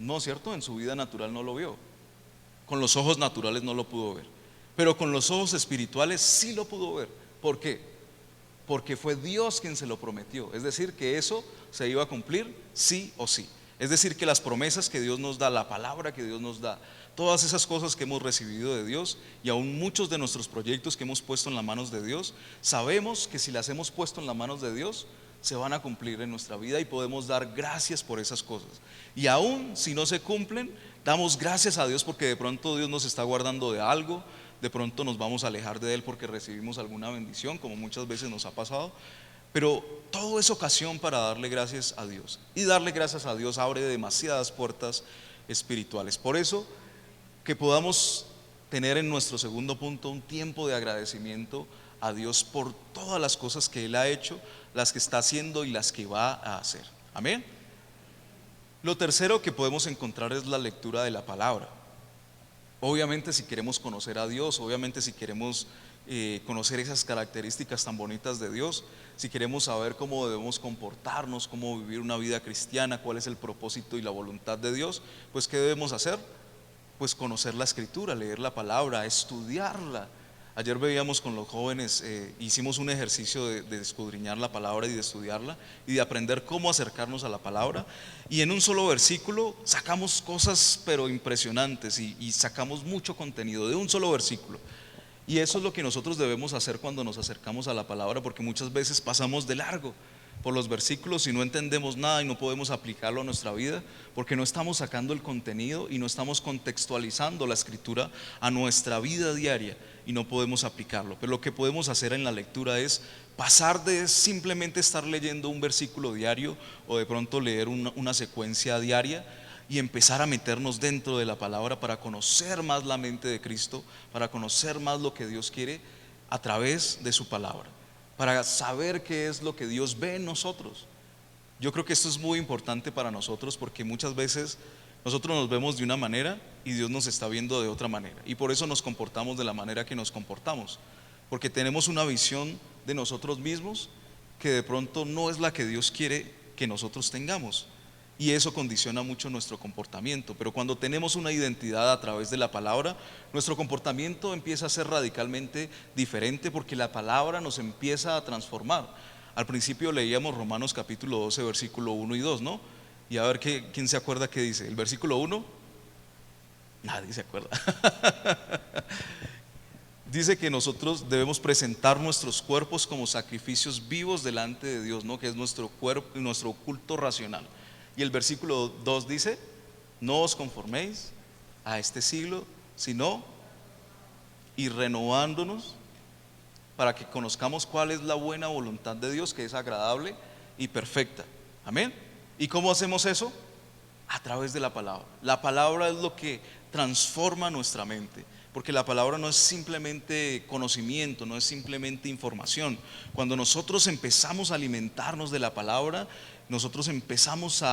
No, ¿cierto? En su vida natural no lo vio. Con los ojos naturales no lo pudo ver, pero con los ojos espirituales sí lo pudo ver. ¿Por qué? Porque fue Dios quien se lo prometió. Es decir, que eso se iba a cumplir sí o sí. Es decir, que las promesas que Dios nos da, la palabra que Dios nos da, todas esas cosas que hemos recibido de Dios, y aún muchos de nuestros proyectos que hemos puesto en las manos de Dios, sabemos que si las hemos puesto en las manos de Dios, se van a cumplir en nuestra vida, y podemos dar gracias por esas cosas. Y aún si no se cumplen, damos gracias a Dios porque de pronto Dios nos está guardando de algo. De pronto nos vamos a alejar de Él porque recibimos alguna bendición, como muchas veces nos ha pasado. Pero todo es ocasión para darle gracias a Dios. Y darle gracias a Dios abre demasiadas puertas espirituales. Por eso, que podamos tener en nuestro segundo punto un tiempo de agradecimiento a Dios por todas las cosas que Él ha hecho, las que está haciendo y las que va a hacer. Amén. Lo tercero que podemos encontrar es la lectura de la palabra. Obviamente si queremos conocer a Dios, obviamente si queremos conocer esas características tan bonitas de Dios, si queremos saber cómo debemos comportarnos, cómo vivir una vida cristiana, cuál es el propósito y la voluntad de Dios, pues ¿qué debemos hacer? Pues conocer la escritura, leer la palabra, estudiarla. Ayer veíamos con los jóvenes, hicimos un ejercicio de escudriñar la palabra y de estudiarla y de aprender cómo acercarnos a la palabra, y en un solo versículo sacamos cosas pero impresionantes y sacamos mucho contenido de un solo versículo. Y eso es lo que nosotros debemos hacer cuando nos acercamos a la palabra, porque muchas veces pasamos de largo por los versículos y no entendemos nada y no podemos aplicarlo a nuestra vida porque no estamos sacando el contenido y no estamos contextualizando la escritura a nuestra vida diaria y no podemos aplicarlo. Pero lo que podemos hacer en la lectura es pasar de simplemente estar leyendo un versículo diario o de pronto leer una secuencia diaria y empezar a meternos dentro de la palabra para conocer más la mente de Cristo, para conocer más lo que Dios quiere a través de su palabra, para saber qué es lo que Dios ve en nosotros. Yo creo que esto es muy importante para nosotros porque muchas veces nosotros nos vemos de una manera y Dios nos está viendo de otra manera, y por eso nos comportamos de la manera que nos comportamos, porque tenemos una visión de nosotros mismos que de pronto no es la que Dios quiere que nosotros tengamos, y eso condiciona mucho nuestro comportamiento. Pero cuando tenemos una identidad a través de la palabra, nuestro comportamiento empieza a ser radicalmente diferente porque la palabra nos empieza a transformar. Al principio leíamos Romanos capítulo 12 versículo 1 y 2, ¿no? Y a ver quién se acuerda qué dice. El versículo 1, nadie se acuerda. Dice que nosotros debemos presentar nuestros cuerpos como sacrificios vivos delante de Dios, ¿no? Que es nuestro cuerpo, nuestro culto racional. Y el versículo 2 dice: no os conforméis a este siglo, sino y renovándonos para que conozcamos cuál es la buena voluntad de Dios, que es agradable y perfecta. Amén. ¿Y cómo hacemos eso? A través de la palabra. La palabra es lo que transforma nuestra mente, porque la palabra no es simplemente conocimiento, no es simplemente información. Cuando nosotros empezamos a alimentarnos de la palabra, nosotros empezamos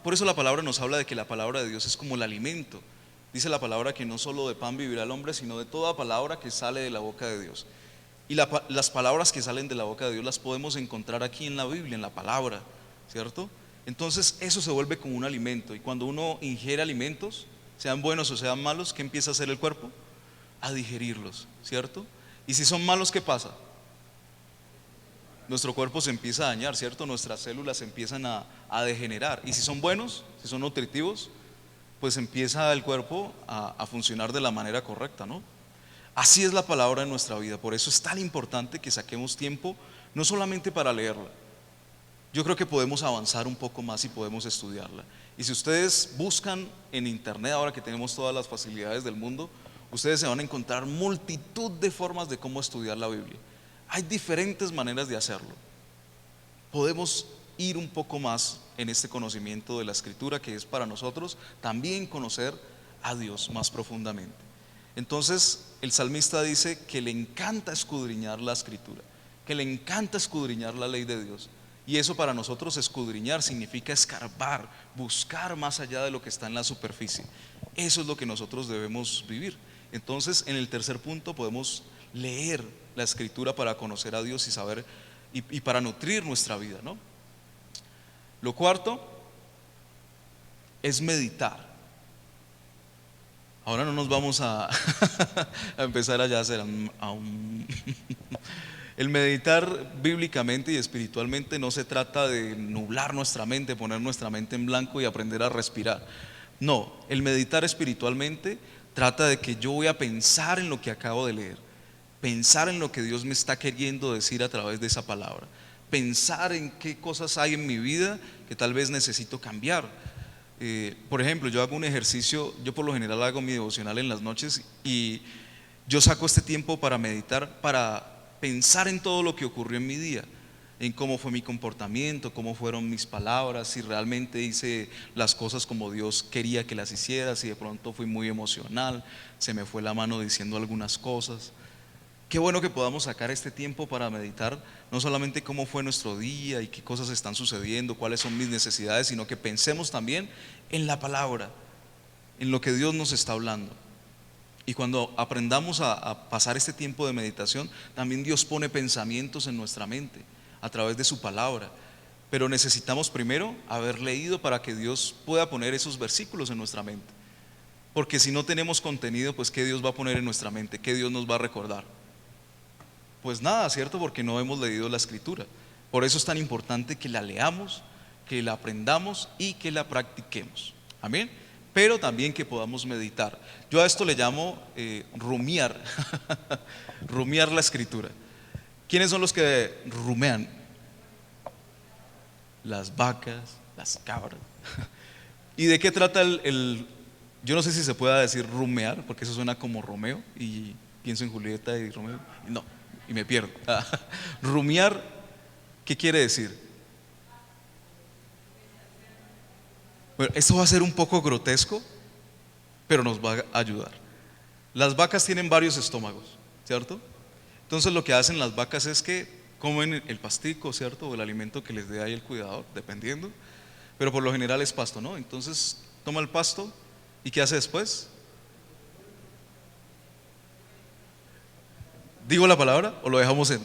por eso la palabra nos habla de que la palabra de Dios es como el alimento. Dice la palabra que no solo de pan vivirá el hombre, sino de toda palabra que sale de la boca de Dios. Y las palabras que salen de la boca de Dios las podemos encontrar aquí en la Biblia, en la palabra, ¿cierto? Entonces eso se vuelve como un alimento, y cuando uno ingiere alimentos, sean buenos o sean malos, ¿qué empieza a hacer el cuerpo? A digerirlos, ¿cierto? Y si son malos, ¿qué pasa? Nuestro cuerpo se empieza a dañar, ¿cierto? Nuestras células empiezan a degenerar. Y si son buenos, si son nutritivos, pues empieza el cuerpo a funcionar de la manera correcta, ¿no? Así es la palabra en nuestra vida. Por eso es tan importante que saquemos tiempo, no solamente para leerla. Yo creo que podemos avanzar un poco más y podemos estudiarla. Y si ustedes buscan en internet, ahora que tenemos todas las facilidades del mundo, ustedes se van a encontrar multitud de formas de cómo estudiar la Biblia. Hay diferentes maneras de hacerlo. Podemos ir un poco más en este conocimiento de la escritura, que es para nosotros también conocer a Dios más profundamente. Entonces el salmista dice que le encanta escudriñar la escritura, que le encanta escudriñar la ley de Dios. Y eso para nosotros, escudriñar, significa escarbar, buscar más allá de lo que está en la superficie. Eso es lo que nosotros debemos vivir. Entonces en el tercer punto podemos leer la escritura para conocer a Dios y saber y para nutrir nuestra vida, ¿no? Lo cuarto es meditar. Ahora no nos vamos a empezar allá a hacer el meditar bíblicamente y espiritualmente no se trata de nublar nuestra mente, poner nuestra mente en blanco y aprender a respirar. No, el meditar espiritualmente trata de que yo voy a pensar en lo que acabo de leer, pensar en lo que Dios me está queriendo decir a través de esa palabra, pensar en qué cosas hay en mi vida que tal vez necesito cambiar. Por ejemplo, yo hago un ejercicio, yo por lo general hago mi devocional en las noches y yo saco este tiempo para meditar, para pensar en todo lo que ocurrió en mi día. en cómo fue mi comportamiento, cómo fueron mis palabras, si realmente hice las cosas como Dios quería que las hiciera, si de pronto fui muy emocional, se me fue la mano diciendo algunas cosas. Qué bueno que podamos sacar este tiempo para meditar, no solamente cómo fue nuestro día y qué cosas están sucediendo, cuáles son mis necesidades, sino que pensemos también en la palabra, en lo que Dios nos está hablando. Y cuando aprendamos a pasar este tiempo de meditación, también Dios pone pensamientos en nuestra mente a través de su palabra. Pero necesitamos primero haber leído para que Dios pueda poner esos versículos en nuestra mente. Porque si no tenemos contenido, pues ¿qué Dios va a poner en nuestra mente? ¿Qué Dios nos va a recordar? Pues nada, ¿cierto? Porque no hemos leído la escritura. Por eso es tan importante que la leamos, que la aprendamos y que la practiquemos. Amén. Pero también que podamos meditar. Yo a esto le llamo rumiar, rumiar la escritura. ¿Quiénes son los que rumean? Las vacas, las cabras. ¿Y de qué trata yo no sé si se pueda decir rumear, porque eso suena como Romeo y pienso en Julieta y Romeo? No, y me pierdo. Rumiar, ¿qué quiere decir? Bueno, esto va a ser un poco grotesco, pero nos va a ayudar. Las vacas tienen varios estómagos, ¿cierto? Entonces lo que hacen las vacas es que comen el pastico, ¿cierto? O el alimento que les dé ahí el cuidador, dependiendo. Pero por lo general es pasto, ¿no? Entonces toma el pasto y ¿qué hace después? ¿Digo la palabra o lo dejamos en?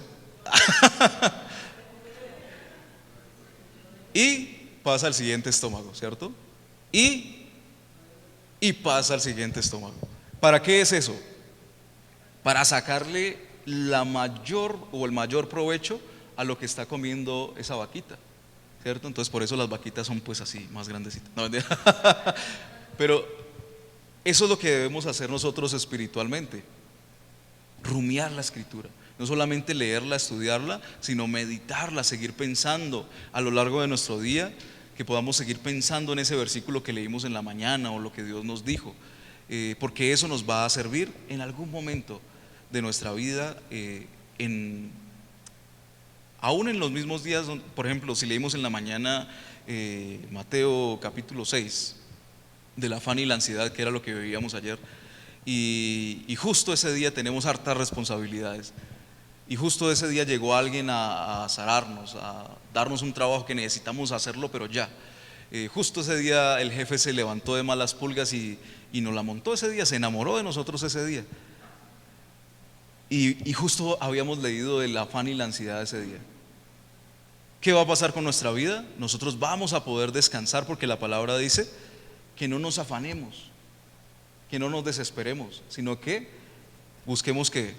Y pasa al siguiente estómago, ¿cierto? Y pasa al siguiente estómago. ¿Para qué es eso? Para sacarle la mayor o el mayor provecho a lo que está comiendo esa vaquita, ¿cierto? Entonces por eso las vaquitas son pues así, más grandecitas. No, pero eso es lo que debemos hacer nosotros espiritualmente. Rumiar la escritura, no solamente leerla, estudiarla, sino meditarla, seguir pensando a lo largo de nuestro día, que podamos seguir pensando en ese versículo que leímos en la mañana o lo que Dios nos dijo, porque eso nos va a servir en algún momento de nuestra vida, aún en los mismos días. Por ejemplo, si leímos en la mañana Mateo capítulo 6, del afán y la ansiedad, que era lo que veíamos ayer. Y justo ese día tenemos hartas responsabilidades. Y justo ese día llegó alguien a azararnos, a darnos un trabajo que necesitamos hacerlo, pero ya. Justo ese día el jefe se levantó de malas pulgas y nos la montó ese día, se enamoró de nosotros ese día. Y justo habíamos leído el afán y la ansiedad ese día. ¿Qué va a pasar con nuestra vida? Nosotros vamos a poder descansar porque la palabra dice que no nos afanemos, que no nos desesperemos, sino que busquemos que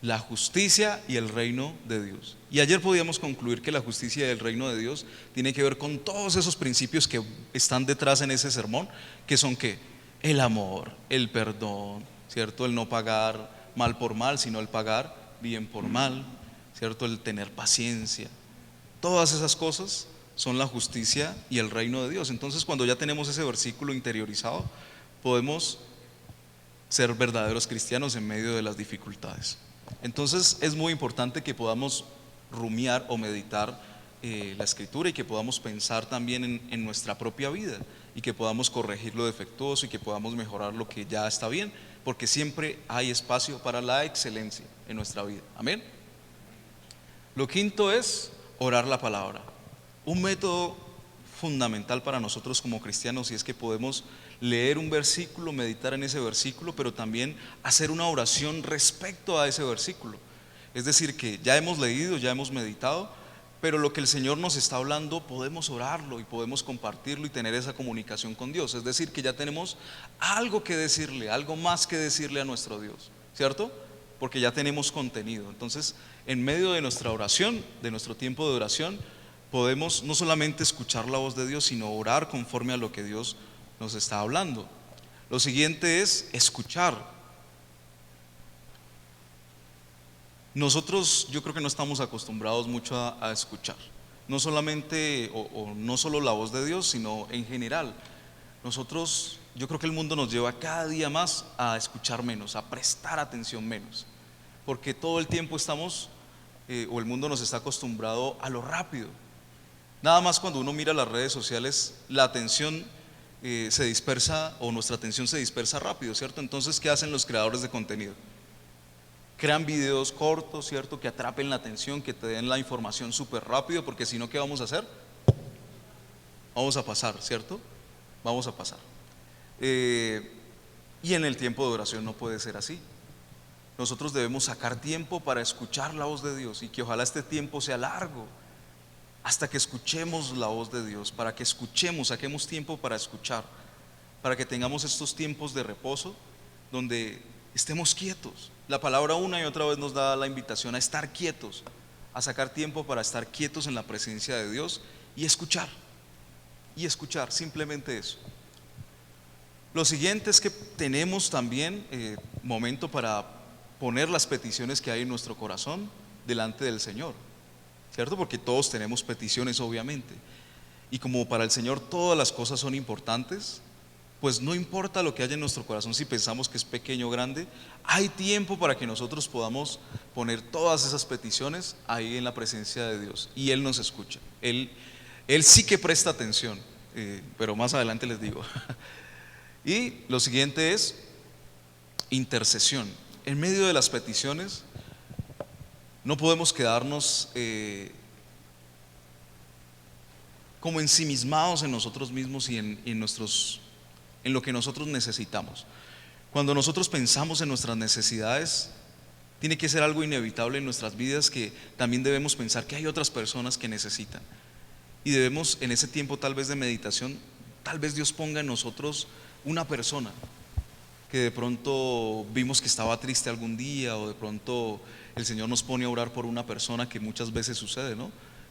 la justicia y el reino de Dios. Y ayer podíamos concluir que la justicia y el reino de Dios tiene que ver con todos esos principios que están detrás en ese sermón, que son ¿qué? El amor, el perdón, ¿cierto? El no pagar mal por mal, sino el pagar bien por mal, ¿cierto? El tener paciencia. Todas esas cosas son la justicia y el reino de Dios. Entonces, cuando ya tenemos ese versículo interiorizado, podemos ser verdaderos cristianos en medio de las dificultades. Entonces es muy importante que podamos rumiar o meditar la escritura y que podamos pensar también en nuestra propia vida y que podamos corregir lo defectuoso y que podamos mejorar lo que ya está bien, porque siempre hay espacio para la excelencia en nuestra vida. Amén. Lo quinto es orar la palabra, un método fundamental para nosotros como cristianos, y es que podemos leer un versículo, meditar en ese versículo, pero también hacer una oración respecto a ese versículo. Es decir, que ya hemos leído, ya hemos meditado, pero lo que el Señor nos está hablando podemos orarlo y podemos compartirlo y tener esa comunicación con Dios. Es decir, que ya tenemos algo que decirle, algo más que decirle a nuestro Dios, ¿cierto? Porque ya tenemos contenido. Entonces, en medio de nuestra oración, de nuestro tiempo de oración, podemos no solamente escuchar la voz de Dios, sino orar conforme a lo que Dios nos está hablando. Lo siguiente es escuchar. Nosotros, yo creo que no estamos acostumbrados mucho a escuchar, no solamente o no solo la voz de Dios, sino en general. Nosotros, yo creo que el mundo nos lleva cada día más a escuchar menos, a prestar atención menos, porque todo el tiempo estamos o el mundo nos está acostumbrado a lo rápido. Nada más cuando uno mira las redes sociales, la atención se dispersa, o nuestra atención se dispersa rápido, ¿cierto? Entonces, ¿qué hacen los creadores de contenido? Crean videos cortos, ¿cierto? Que atrapen la atención, que te den la información súper rápido, porque si no, ¿qué vamos a hacer? Vamos a pasar, ¿cierto? Vamos a pasar. Y en el tiempo de oración no puede ser así. Nosotros debemos sacar tiempo para escuchar la voz de Dios, y que ojalá este tiempo sea largo, hasta que escuchemos la voz de Dios, para que escuchemos, saquemos tiempo para escuchar, para que tengamos estos tiempos de reposo donde estemos quietos. La palabra una y otra vez nos da la invitación a estar quietos, a sacar tiempo para estar quietos en la presencia de Dios y escuchar, simplemente eso. Lo siguiente es que tenemos también momento para poner las peticiones que hay en nuestro corazón delante del Señor, ¿cierto? Porque todos tenemos peticiones, obviamente, y como para el Señor todas las cosas son importantes, pues no importa lo que haya en nuestro corazón, si pensamos que es pequeño o grande, hay tiempo para que nosotros podamos poner todas esas peticiones ahí en la presencia de Dios, y Él nos escucha. Él sí que presta atención, pero más adelante les digo. Y lo siguiente es intercesión. En medio de las peticiones no podemos quedarnos como ensimismados en nosotros mismos y en lo que nosotros necesitamos. Cuando nosotros pensamos en nuestras necesidades, tiene que ser algo inevitable en nuestras vidas, que también debemos pensar que hay otras personas que necesitan, y debemos, en ese tiempo tal vez de meditación, tal vez Dios ponga en nosotros una persona que de pronto vimos que estaba triste algún día, o de pronto el Señor nos pone a orar por una persona, que muchas veces sucede, ¿no?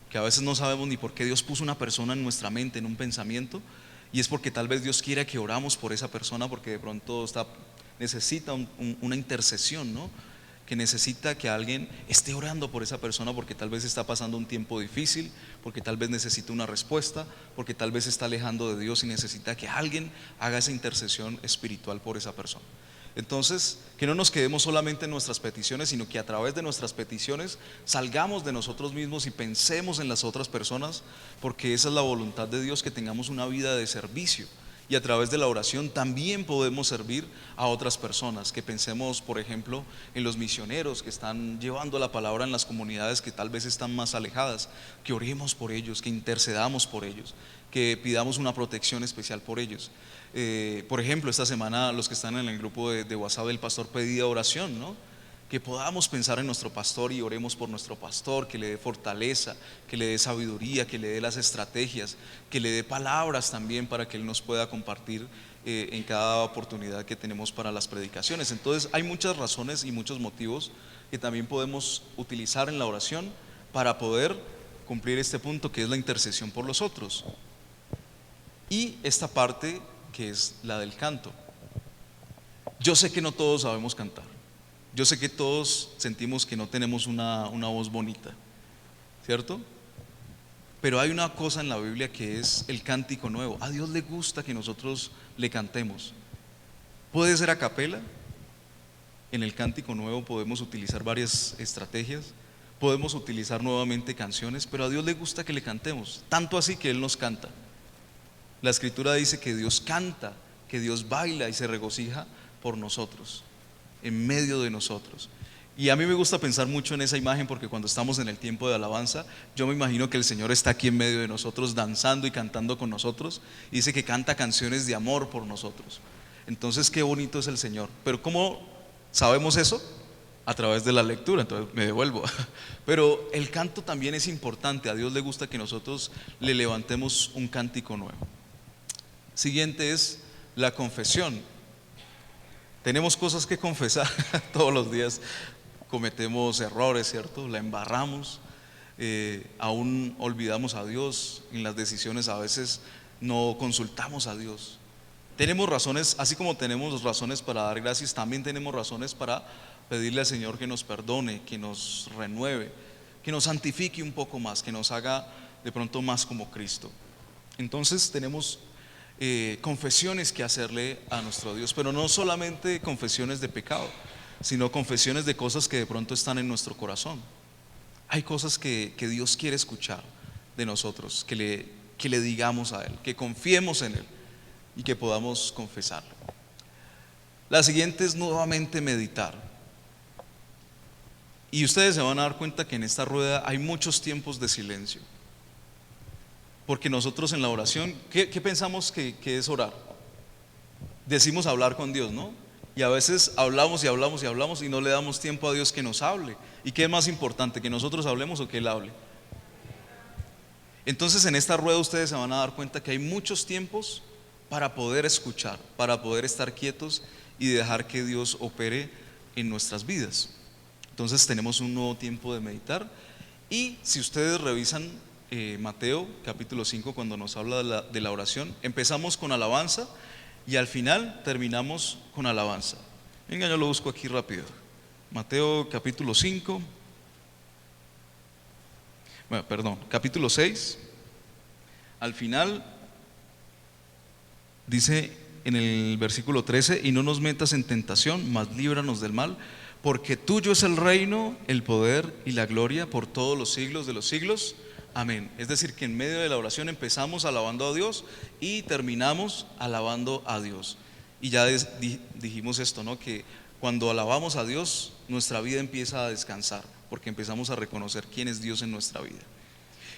Que a veces no sabemos ni por qué Dios puso una persona en nuestra mente, en un pensamiento, y es porque tal vez Dios quiera que oramos por esa persona, porque de pronto necesita una intercesión, ¿no? Que necesita que alguien esté orando por esa persona, porque tal vez está pasando un tiempo difícil, porque tal vez necesita una respuesta, porque tal vez se está alejando de Dios y necesita que alguien haga esa intercesión espiritual por esa persona. Entonces, que no nos quedemos solamente en nuestras peticiones, sino que a través de nuestras peticiones salgamos de nosotros mismos y pensemos en las otras personas, porque esa es la voluntad de Dios, que tengamos una vida de servicio. Y a través de la oración también podemos servir a otras personas, que pensemos, por ejemplo, en los misioneros que están llevando la palabra en las comunidades que tal vez están más alejadas, que oremos por ellos, que intercedamos por ellos, que pidamos una protección especial por ellos. Por ejemplo, esta semana los que están en el grupo de WhatsApp del pastor pedía oración, ¿no? Que podamos pensar en nuestro pastor y oremos por nuestro pastor, que le dé fortaleza, que le dé sabiduría, que le dé las estrategias, que le dé palabras también para que él nos pueda compartir en cada oportunidad que tenemos para las predicaciones. Entonces hay muchas razones y muchos motivos que también podemos utilizar en la oración para poder cumplir este punto, que es la intercesión por los otros. Y esta parte que es la del canto. Yo sé que no todos sabemos cantar. Yo sé que todos sentimos que no tenemos una voz bonita, ¿cierto? Pero hay una cosa en la Biblia que es el cántico nuevo. A Dios le gusta que nosotros le cantemos. Puede ser a capela. En el cántico nuevo podemos utilizar varias estrategias. Podemos utilizar nuevamente canciones, pero a Dios le gusta que le cantemos. Tanto así que Él nos canta. La Escritura dice que Dios canta, que Dios baila y se regocija por nosotros, en medio de nosotros. Y a mí me gusta pensar mucho en esa imagen, porque cuando estamos en el tiempo de alabanza, yo me imagino que el Señor está aquí en medio de nosotros, danzando y cantando con nosotros, y dice que canta canciones de amor por nosotros. Entonces, qué bonito es el Señor. Pero ¿cómo sabemos eso? A través de la lectura. Entonces me devuelvo. Pero el canto también es importante. A Dios le gusta que nosotros le levantemos un cántico nuevo. Siguiente es la confesión. Tenemos cosas que confesar todos los días. Cometemos errores, ¿cierto? La embarramos, aún olvidamos a Dios en las decisiones, a veces no consultamos a Dios. Tenemos razones, así como tenemos razones para dar gracias, también tenemos razones para pedirle al Señor que nos perdone, que nos renueve, que nos santifique un poco más, que nos haga de pronto más como Cristo. Entonces tenemos confesiones que hacerle a nuestro Dios, pero no solamente confesiones de pecado, sino confesiones de cosas que de pronto están en nuestro corazón. hay cosas que Dios quiere escuchar de nosotros, que le digamos a Él, que confiemos en Él y que podamos confesarlo. La siguiente es nuevamente meditar. Y ustedes se van a dar cuenta que en esta rueda hay muchos tiempos de silencio. Porque nosotros en la oración, ¿qué pensamos que es orar? Decimos hablar con Dios, ¿no? Y a veces hablamos y hablamos y hablamos y no le damos tiempo a Dios que nos hable. ¿Y qué es más importante, que nosotros hablemos o que Él hable? Entonces en esta rueda ustedes se van a dar cuenta que hay muchos tiempos para poder escuchar, para poder estar quietos y dejar que Dios opere en nuestras vidas. Entonces tenemos un nuevo tiempo de meditar. Y si ustedes revisan Mateo capítulo 5, cuando nos habla de la oración, empezamos con alabanza y al final terminamos con alabanza. Venga, yo lo busco aquí rápido. Mateo capítulo 5, capítulo 6. Al final dice en el versículo 13: y no nos metas en tentación, mas líbranos del mal, porque tuyo es el reino, el poder y la gloria por todos los siglos de los siglos. Amén. Es decir, que en medio de la oración empezamos alabando a Dios y terminamos alabando a Dios. Y ya dijimos esto, ¿no? Que cuando alabamos a Dios, nuestra vida empieza a descansar, porque empezamos a reconocer quién es Dios en nuestra vida.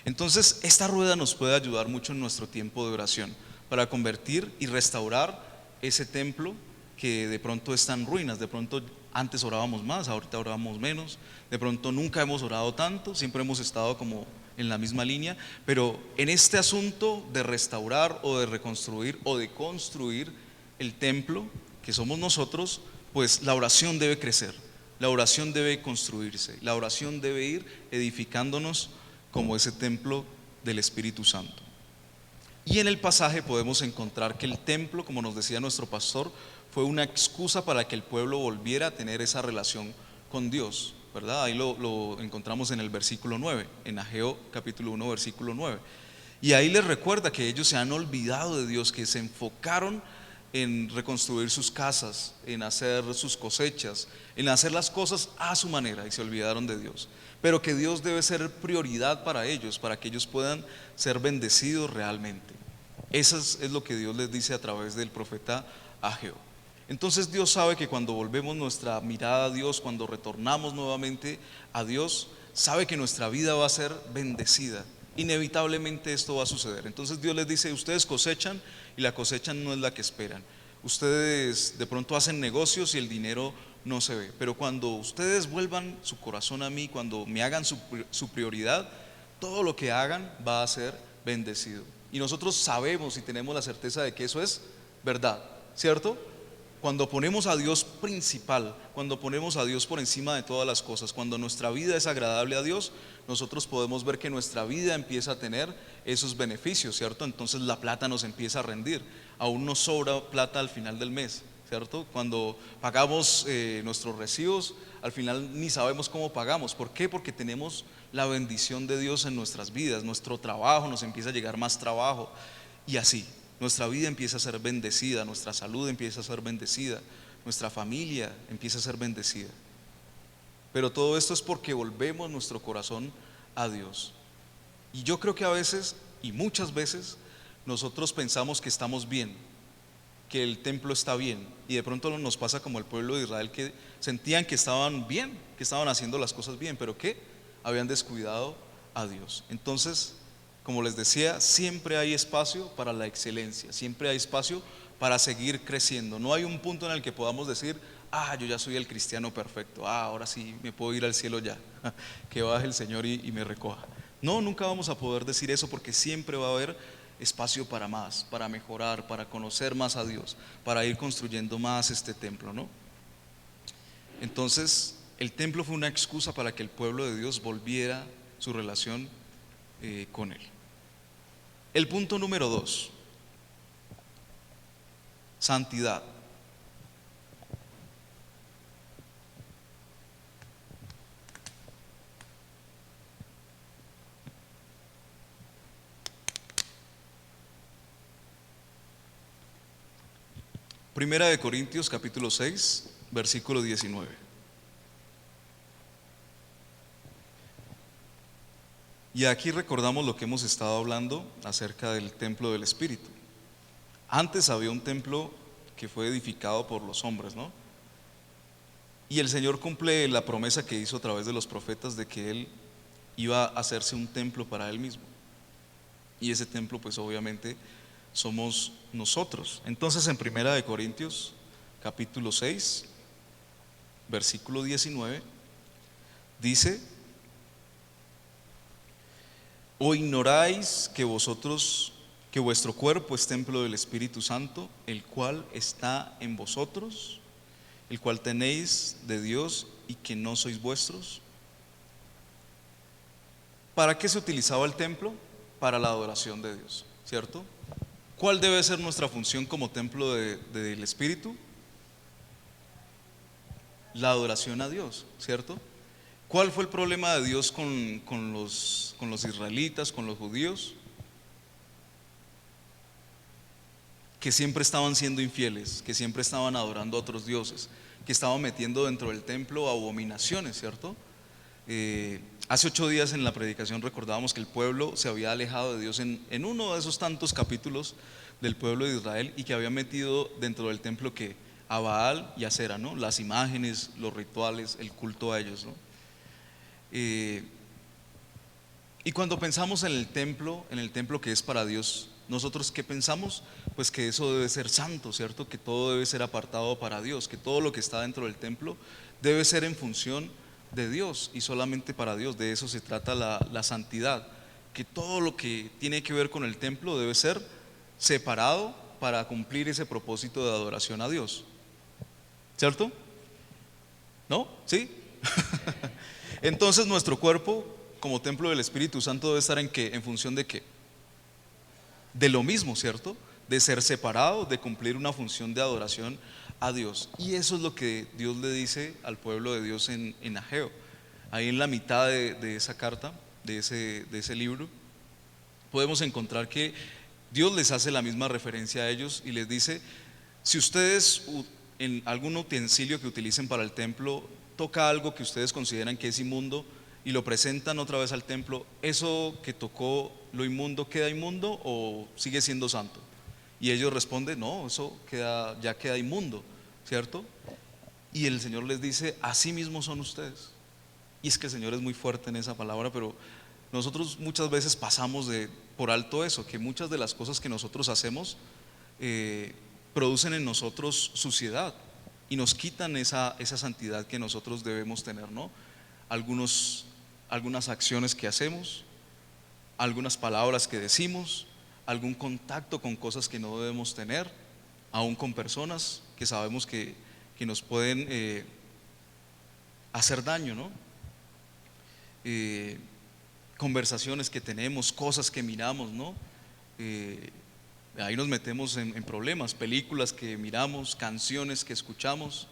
Entonces, esta rueda nos puede ayudar mucho en nuestro tiempo de oración, para convertir y restaurar ese templo que de pronto está en ruinas. De pronto antes orábamos más, ahorita oramos menos. De pronto nunca hemos orado tanto, siempre hemos estado como en la misma línea. Pero en este asunto de restaurar o de reconstruir o de construir el templo que somos nosotros, pues la oración debe crecer, la oración debe construirse, la oración debe ir edificándonos como ese templo del Espíritu Santo. Y en el pasaje podemos encontrar que el templo, como nos decía nuestro pastor, fue una excusa para que el pueblo volviera a tener esa relación con Dios, ¿verdad? Ahí lo encontramos en el versículo 9, en Ageo capítulo 1, versículo 9. Y ahí les recuerda que ellos se han olvidado de Dios, que se enfocaron en reconstruir sus casas, en hacer sus cosechas, en hacer las cosas a su manera, y se olvidaron de Dios. Pero que Dios debe ser prioridad para ellos, para que ellos puedan ser bendecidos realmente. Eso es lo que Dios les dice a través del profeta Ageo. Entonces Dios sabe que cuando volvemos nuestra mirada a Dios, cuando retornamos nuevamente a Dios, sabe que nuestra vida va a ser bendecida. Inevitablemente esto va a suceder. Entonces Dios les dice: ustedes cosechan y la cosecha no es la que esperan. Ustedes de pronto hacen negocios y el dinero no se ve. Pero cuando ustedes vuelvan su corazón a mí, cuando me hagan su prioridad, todo lo que hagan va a ser bendecido. Y nosotros sabemos y tenemos la certeza de que eso es verdad, ¿cierto? Cuando ponemos a Dios principal, cuando ponemos a Dios por encima de todas las cosas, cuando nuestra vida es agradable a Dios, nosotros podemos ver que nuestra vida empieza a tener esos beneficios, ¿cierto? Entonces la plata nos empieza a rendir, aún nos sobra plata al final del mes, ¿cierto? Cuando pagamos nuestros recibos, al final ni sabemos cómo pagamos. ¿Por qué? Porque tenemos la bendición de Dios en nuestras vidas. Nuestro trabajo, nos empieza a llegar más trabajo, y así nuestra vida empieza a ser bendecida, nuestra salud empieza a ser bendecida, nuestra familia empieza a ser bendecida. Pero todo esto es porque volvemos nuestro corazón a Dios. Y yo creo que a veces, y muchas veces, nosotros pensamos que estamos bien, que el templo está bien, y de pronto nos pasa como el pueblo de Israel, que sentían que estaban bien, que estaban haciendo las cosas bien, pero que habían descuidado a Dios. Entonces, como les decía, siempre hay espacio para la excelencia, siempre hay espacio para seguir creciendo. No hay un punto en el que podamos decir: yo ya soy el cristiano perfecto, ahora sí me puedo ir al cielo ya, que baje el Señor y me recoja. No, nunca vamos a poder decir eso, porque siempre va a haber espacio para más, para mejorar, para conocer más a Dios, para ir construyendo más este templo, ¿no? Entonces, el templo fue una excusa para que el pueblo de Dios volviera su relación con Él. El punto número 2, santidad. Primera de Corintios capítulo 6, versículo 19. Y aquí recordamos lo que hemos estado hablando acerca del templo del Espíritu. Antes había un templo que fue edificado por los hombres, ¿no? Y el Señor cumple la promesa que hizo a través de los profetas de que Él iba a hacerse un templo para Él mismo. Y ese templo pues obviamente somos nosotros. Entonces en Primera de Corintios capítulo 6 versículo 19 dice: ¿o ignoráis que vuestro cuerpo es templo del Espíritu Santo, el cual está en vosotros, el cual tenéis de Dios y que no sois vuestros? ¿Para qué se utilizaba el templo? Para la adoración de Dios, ¿cierto? ¿Cuál debe ser nuestra función como templo del Espíritu? La adoración a Dios, ¿cierto? ¿Cuál fue el problema de Dios con los israelitas, con los judíos? Que siempre estaban siendo infieles, que siempre estaban adorando a otros dioses, que estaban metiendo dentro del templo abominaciones, ¿cierto? Hace 8 días en la predicación recordábamos que el pueblo se había alejado de Dios en uno de esos tantos capítulos del pueblo de Israel, y que había metido dentro del templo que a Baal y a Acera, ¿no? Las imágenes, los rituales, el culto a ellos, ¿no? Y cuando pensamos en el templo que es para Dios, nosotros ¿qué pensamos? Pues que eso debe ser santo, ¿cierto? Que todo debe ser apartado para Dios, que todo lo que está dentro del templo debe ser en función de Dios y solamente para Dios. De eso se trata la santidad, que todo lo que tiene que ver con el templo debe ser separado para cumplir ese propósito de adoración a Dios, ¿cierto? ¿No? ¿Sí? Entonces nuestro cuerpo como templo del Espíritu Santo debe estar en función de qué? De lo mismo, ¿cierto? De ser separado, de cumplir una función de adoración a Dios. Y eso es lo que Dios le dice al pueblo de Dios en Ageo. Ahí en la mitad de esa carta, de ese libro, podemos encontrar que Dios les hace la misma referencia a ellos y les dice: si ustedes en algún utensilio que utilicen para el templo toca algo que ustedes consideran que es inmundo y lo presentan otra vez al templo, ¿eso que tocó lo inmundo queda inmundo o sigue siendo santo? Y ellos responden: no, eso ya queda inmundo, ¿cierto? Y el Señor les dice: así mismo son ustedes. Y es que el Señor es muy fuerte en esa palabra, pero nosotros muchas veces pasamos por alto eso, que muchas de las cosas que nosotros hacemos producen en nosotros suciedad y nos quitan esa santidad que nosotros debemos tener, ¿no? Algunas acciones que hacemos, algunas palabras que decimos, algún contacto con cosas que no debemos tener, aún con personas que sabemos que nos pueden hacer daño, ¿no? Conversaciones que tenemos, cosas que miramos, ¿no? Ahí nos metemos en problemas, películas que miramos, canciones que escuchamos,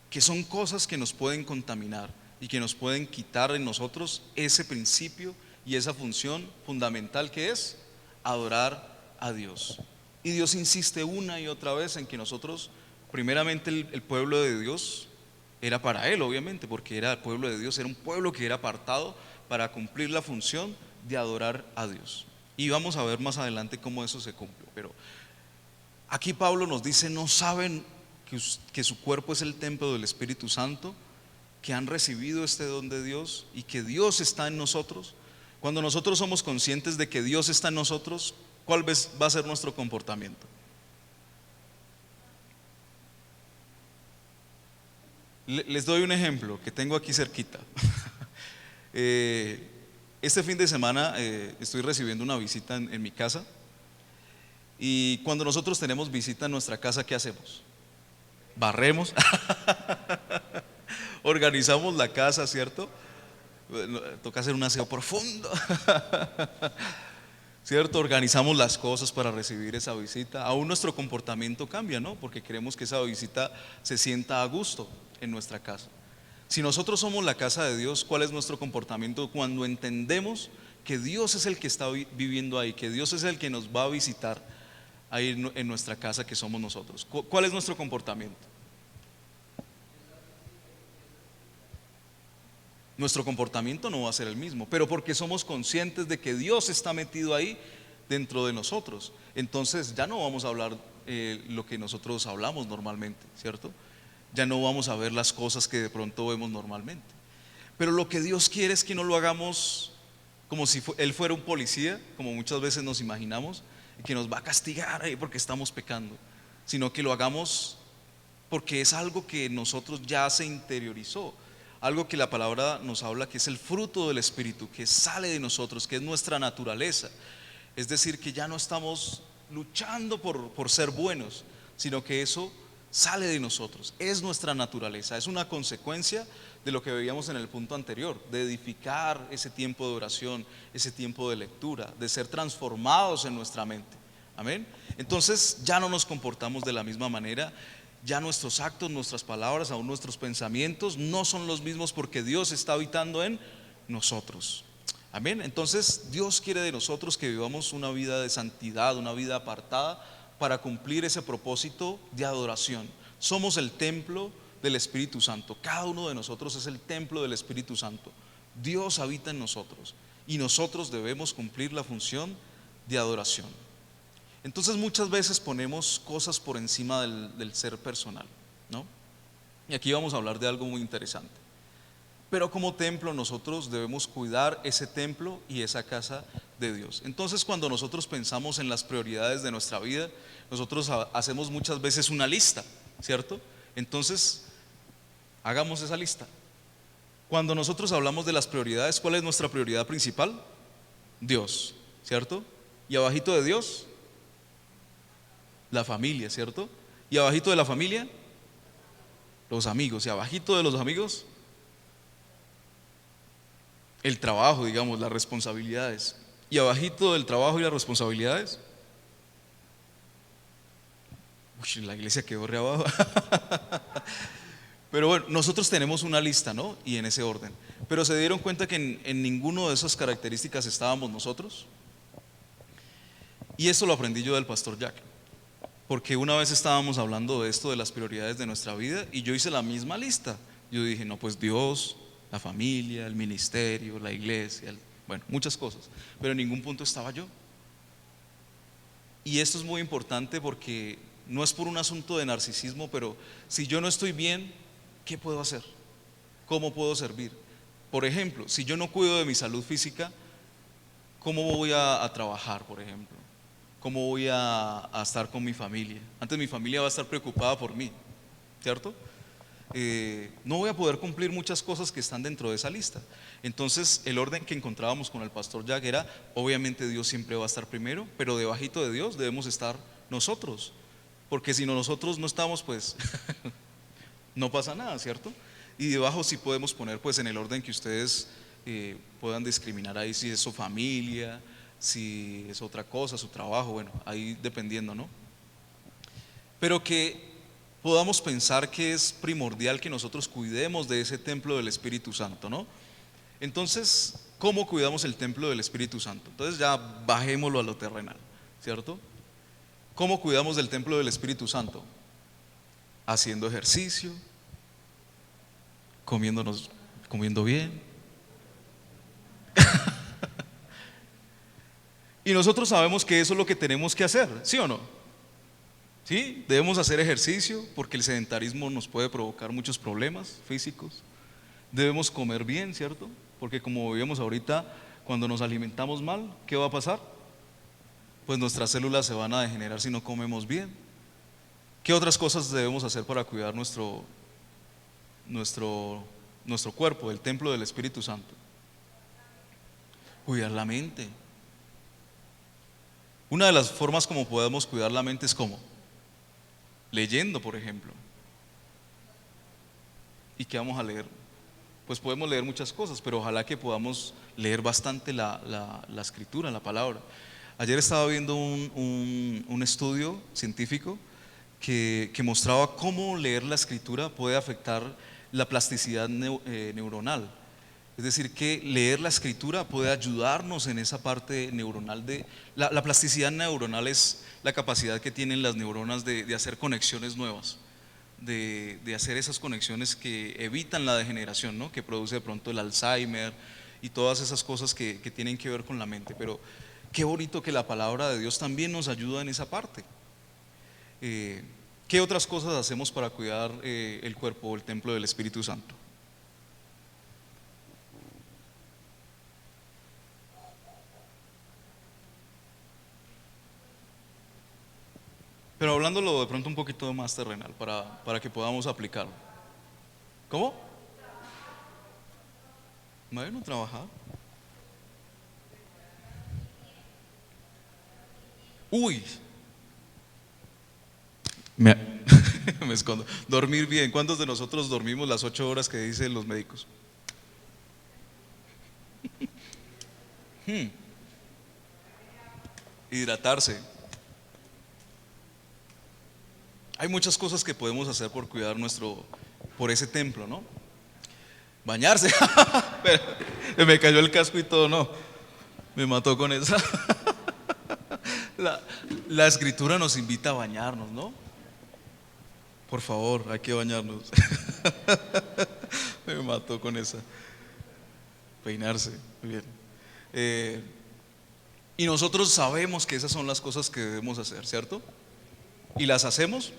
que son cosas que nos pueden contaminar y que nos pueden quitar en nosotros ese principio y esa función fundamental que es adorar a Dios. Y Dios insiste una y otra vez en que nosotros, primeramente el pueblo de Dios era para Él, obviamente, porque era el pueblo de Dios, era un pueblo que era apartado para cumplir la función de adorar a Dios. Y vamos a ver más adelante cómo eso se cumplió. Pero aquí Pablo nos dice: ¿no saben que su cuerpo es el templo del Espíritu Santo? Que han recibido este don de Dios y que Dios está en nosotros. Cuando nosotros somos conscientes de que Dios está en nosotros, ¿cuál va a ser nuestro comportamiento? Les doy un ejemplo que tengo aquí cerquita. Este fin de semana estoy recibiendo una visita en mi casa, y cuando nosotros tenemos visita en nuestra casa, ¿qué hacemos? Barremos, organizamos la casa, ¿cierto? Toca hacer un aseo profundo, ¿cierto? Organizamos las cosas para recibir esa visita. Aún nuestro comportamiento cambia, ¿no? Porque queremos que esa visita se sienta a gusto en nuestra casa. Si nosotros somos la casa de Dios, ¿cuál es nuestro comportamiento cuando entendemos que Dios es el que está viviendo ahí, que Dios es el que nos va a visitar ahí en nuestra casa, que somos nosotros? ¿Cuál es nuestro comportamiento? nuestro comportamiento no va a ser el mismo, pero porque somos conscientes de que Dios está metido ahí dentro de nosotros. Entonces ya no vamos a hablar lo que nosotros hablamos normalmente, ¿cierto? Ya no vamos a ver las cosas que de pronto vemos normalmente. Pero lo que Dios quiere es que no lo hagamos como si Él fuera un policía, como muchas veces nos imaginamos, y que nos va a castigar ahí porque estamos pecando, sino que lo hagamos porque es algo que nosotros ya se interiorizó, algo que la palabra nos habla que es el fruto del Espíritu, que sale de nosotros, que es nuestra naturaleza. Es decir, que ya no estamos luchando por ser buenos, sino que eso sale de nosotros, es nuestra naturaleza, es una consecuencia de lo que veíamos en el punto anterior, de edificar ese tiempo de oración, ese tiempo de lectura, de ser transformados en nuestra mente. Amén. Entonces ya no nos comportamos de la misma manera, ya nuestros actos, nuestras palabras, aún nuestros pensamientos no son los mismos porque Dios está habitando en nosotros. Amén. Entonces Dios quiere de nosotros que vivamos una vida de santidad, una vida apartada para cumplir ese propósito de adoración. Somos el templo del Espíritu Santo. Cada uno de nosotros es el templo del Espíritu Santo. Dios habita en nosotros y nosotros debemos cumplir la función de adoración. Entonces muchas veces ponemos cosas por encima del ser personal, ¿no? Y aquí vamos a hablar de algo muy interesante. Pero como templo nosotros debemos cuidar ese templo y esa casa de Dios. Entonces cuando nosotros pensamos en las prioridades de nuestra vida, nosotros hacemos muchas veces una lista, ¿cierto? Entonces hagamos esa lista. Cuando nosotros hablamos de las prioridades, ¿cuál es nuestra prioridad principal? Dios, ¿cierto? Y abajito de Dios, la familia, ¿cierto? Y abajito de la familia, los amigos. Y abajito de los amigos, el trabajo, digamos, las responsabilidades. Y abajito del trabajo y las responsabilidades, la iglesia quedó re abajo. Pero bueno, nosotros tenemos una lista, ¿no? Y en ese orden. Pero se dieron cuenta que en ninguno de esas características estábamos nosotros. Y esto lo aprendí yo del pastor Jack. Porque una vez estábamos hablando de esto, de las prioridades de nuestra vida, y yo hice la misma lista. Yo dije, no, pues Dios, la familia, el ministerio, la iglesia, bueno, muchas cosas. Pero en ningún punto estaba yo. Y esto es muy importante porque no es por un asunto de narcisismo, pero si yo no estoy bien, ¿qué puedo hacer? ¿Cómo puedo servir? Por ejemplo, si yo no cuido de mi salud física, ¿cómo voy a trabajar, por ejemplo? ¿Cómo voy a estar con mi familia? Antes mi familia va a estar preocupada por mí, ¿cierto? No voy a poder cumplir muchas cosas que están dentro de esa lista. Entonces el orden que encontrábamos con el pastor Jack era, obviamente Dios siempre va a estar primero, pero debajito de Dios debemos estar nosotros, porque si nosotros no estamos, pues no pasa nada, ¿cierto? Y debajo sí podemos poner pues en el orden que ustedes puedan discriminar ahí, si es su familia, si es otra cosa, su trabajo, bueno, ahí dependiendo, ¿no? Pero que podamos pensar que es primordial que nosotros cuidemos de ese templo del Espíritu Santo, ¿no? Entonces, ¿cómo cuidamos el templo del Espíritu Santo? Entonces ya bajémoslo a lo terrenal, ¿cierto? ¿Cómo cuidamos del templo del Espíritu Santo? Haciendo ejercicio, comiendo bien. Y nosotros sabemos que eso es lo que tenemos que hacer, ¿sí o no? ¿Sí? Debemos hacer ejercicio porque el sedentarismo nos puede provocar muchos problemas físicos. Debemos comer bien, ¿cierto? Porque como vemos ahorita, cuando nos alimentamos mal, ¿qué va a pasar? Pues nuestras células se van a degenerar si no comemos bien. ¿Qué otras cosas debemos hacer para cuidar nuestro cuerpo, el templo del Espíritu Santo? Cuidar la mente. Una de las formas como podemos cuidar la mente es ¿cómo? Leyendo, por ejemplo. ¿Y qué vamos a leer? Pues podemos leer muchas cosas, pero ojalá que podamos leer bastante la escritura, la palabra. Ayer estaba viendo un estudio científico que mostraba cómo leer la escritura puede afectar la plasticidad neuronal. Es decir, que leer la escritura puede ayudarnos en esa parte neuronal la plasticidad neuronal es la capacidad que tienen las neuronas de hacer conexiones nuevas. de hacer esas conexiones que evitan la degeneración, ¿no? Que produce de pronto el Alzheimer y todas esas cosas que tienen que ver con la mente. Pero qué bonito que la palabra de Dios también nos ayuda en esa parte. ¿Qué otras cosas hacemos para cuidar el cuerpo o el templo del Espíritu Santo? Pero hablándolo de pronto un poquito más terrenal para que podamos aplicarlo. ¿Cómo? Bueno, trabajar. Uy, me, me escondo. Dormir bien. ¿Cuántos de nosotros dormimos las 8 horas que dicen los médicos? Hidratarse. Hay muchas cosas que podemos hacer por cuidar por ese templo, ¿no? Bañarse. Pero, me cayó el casco y todo, no. Me mató con esa. La escritura nos invita a bañarnos, ¿no? Por favor, hay que bañarnos. Me mató con esa. Peinarse, muy bien. Y nosotros sabemos que esas son las cosas que debemos hacer, ¿cierto? ¿Y las hacemos?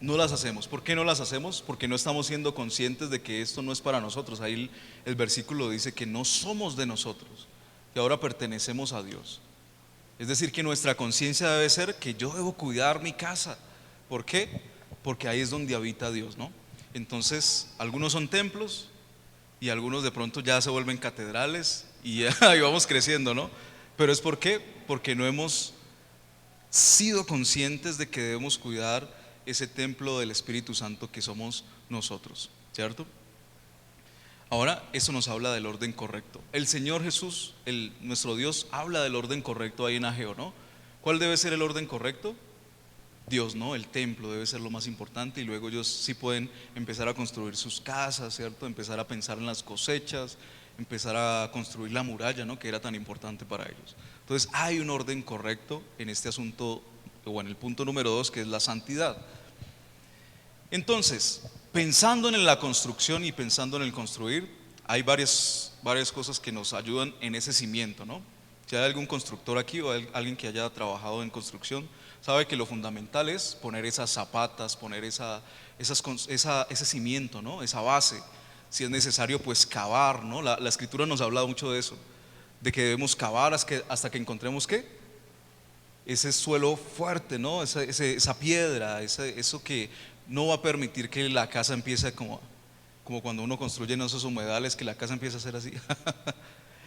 No las hacemos. ¿Por qué no las hacemos? Porque no estamos siendo conscientes de que esto no es para nosotros. Ahí el versículo dice que no somos de nosotros, que ahora pertenecemos a Dios. Es decir, que nuestra conciencia debe ser que yo debo cuidar mi casa. ¿Por qué? Porque ahí es donde habita Dios, ¿no? Entonces, algunos son templos y algunos de pronto ya se vuelven catedrales y ahí vamos creciendo, ¿no? Pero ¿es por qué? Porque no hemos sido conscientes de que debemos cuidar ese templo del Espíritu Santo que somos nosotros, ¿cierto? Ahora, eso nos habla del orden correcto. El Señor Jesús, nuestro Dios, habla del orden correcto ahí en Ageo, ¿no? ¿Cuál debe ser el orden correcto? Dios, ¿no? El templo debe ser lo más importante y luego ellos sí pueden empezar a construir sus casas, ¿cierto? Empezar a pensar en las cosechas, empezar a construir la muralla, ¿no? Que era tan importante para ellos. Entonces hay un orden correcto en este asunto, o en el punto número 2, que es la santidad. Entonces, pensando en la construcción y pensando en el construir, hay varias cosas que nos ayudan en ese cimiento, ¿no? Si hay algún constructor aquí o alguien que haya trabajado en construcción, sabe que lo fundamental es poner esas zapatas, poner ese cimiento, ¿no? Esa base. Si es necesario, pues cavar, ¿no? La Escritura nos ha hablado mucho de eso, de que debemos cavar hasta que encontremos ¿qué? Ese suelo fuerte, ¿no? Esa piedra, eso que no va a permitir que la casa empiece como cuando uno construye en esos humedales, que la casa empieza a ser así.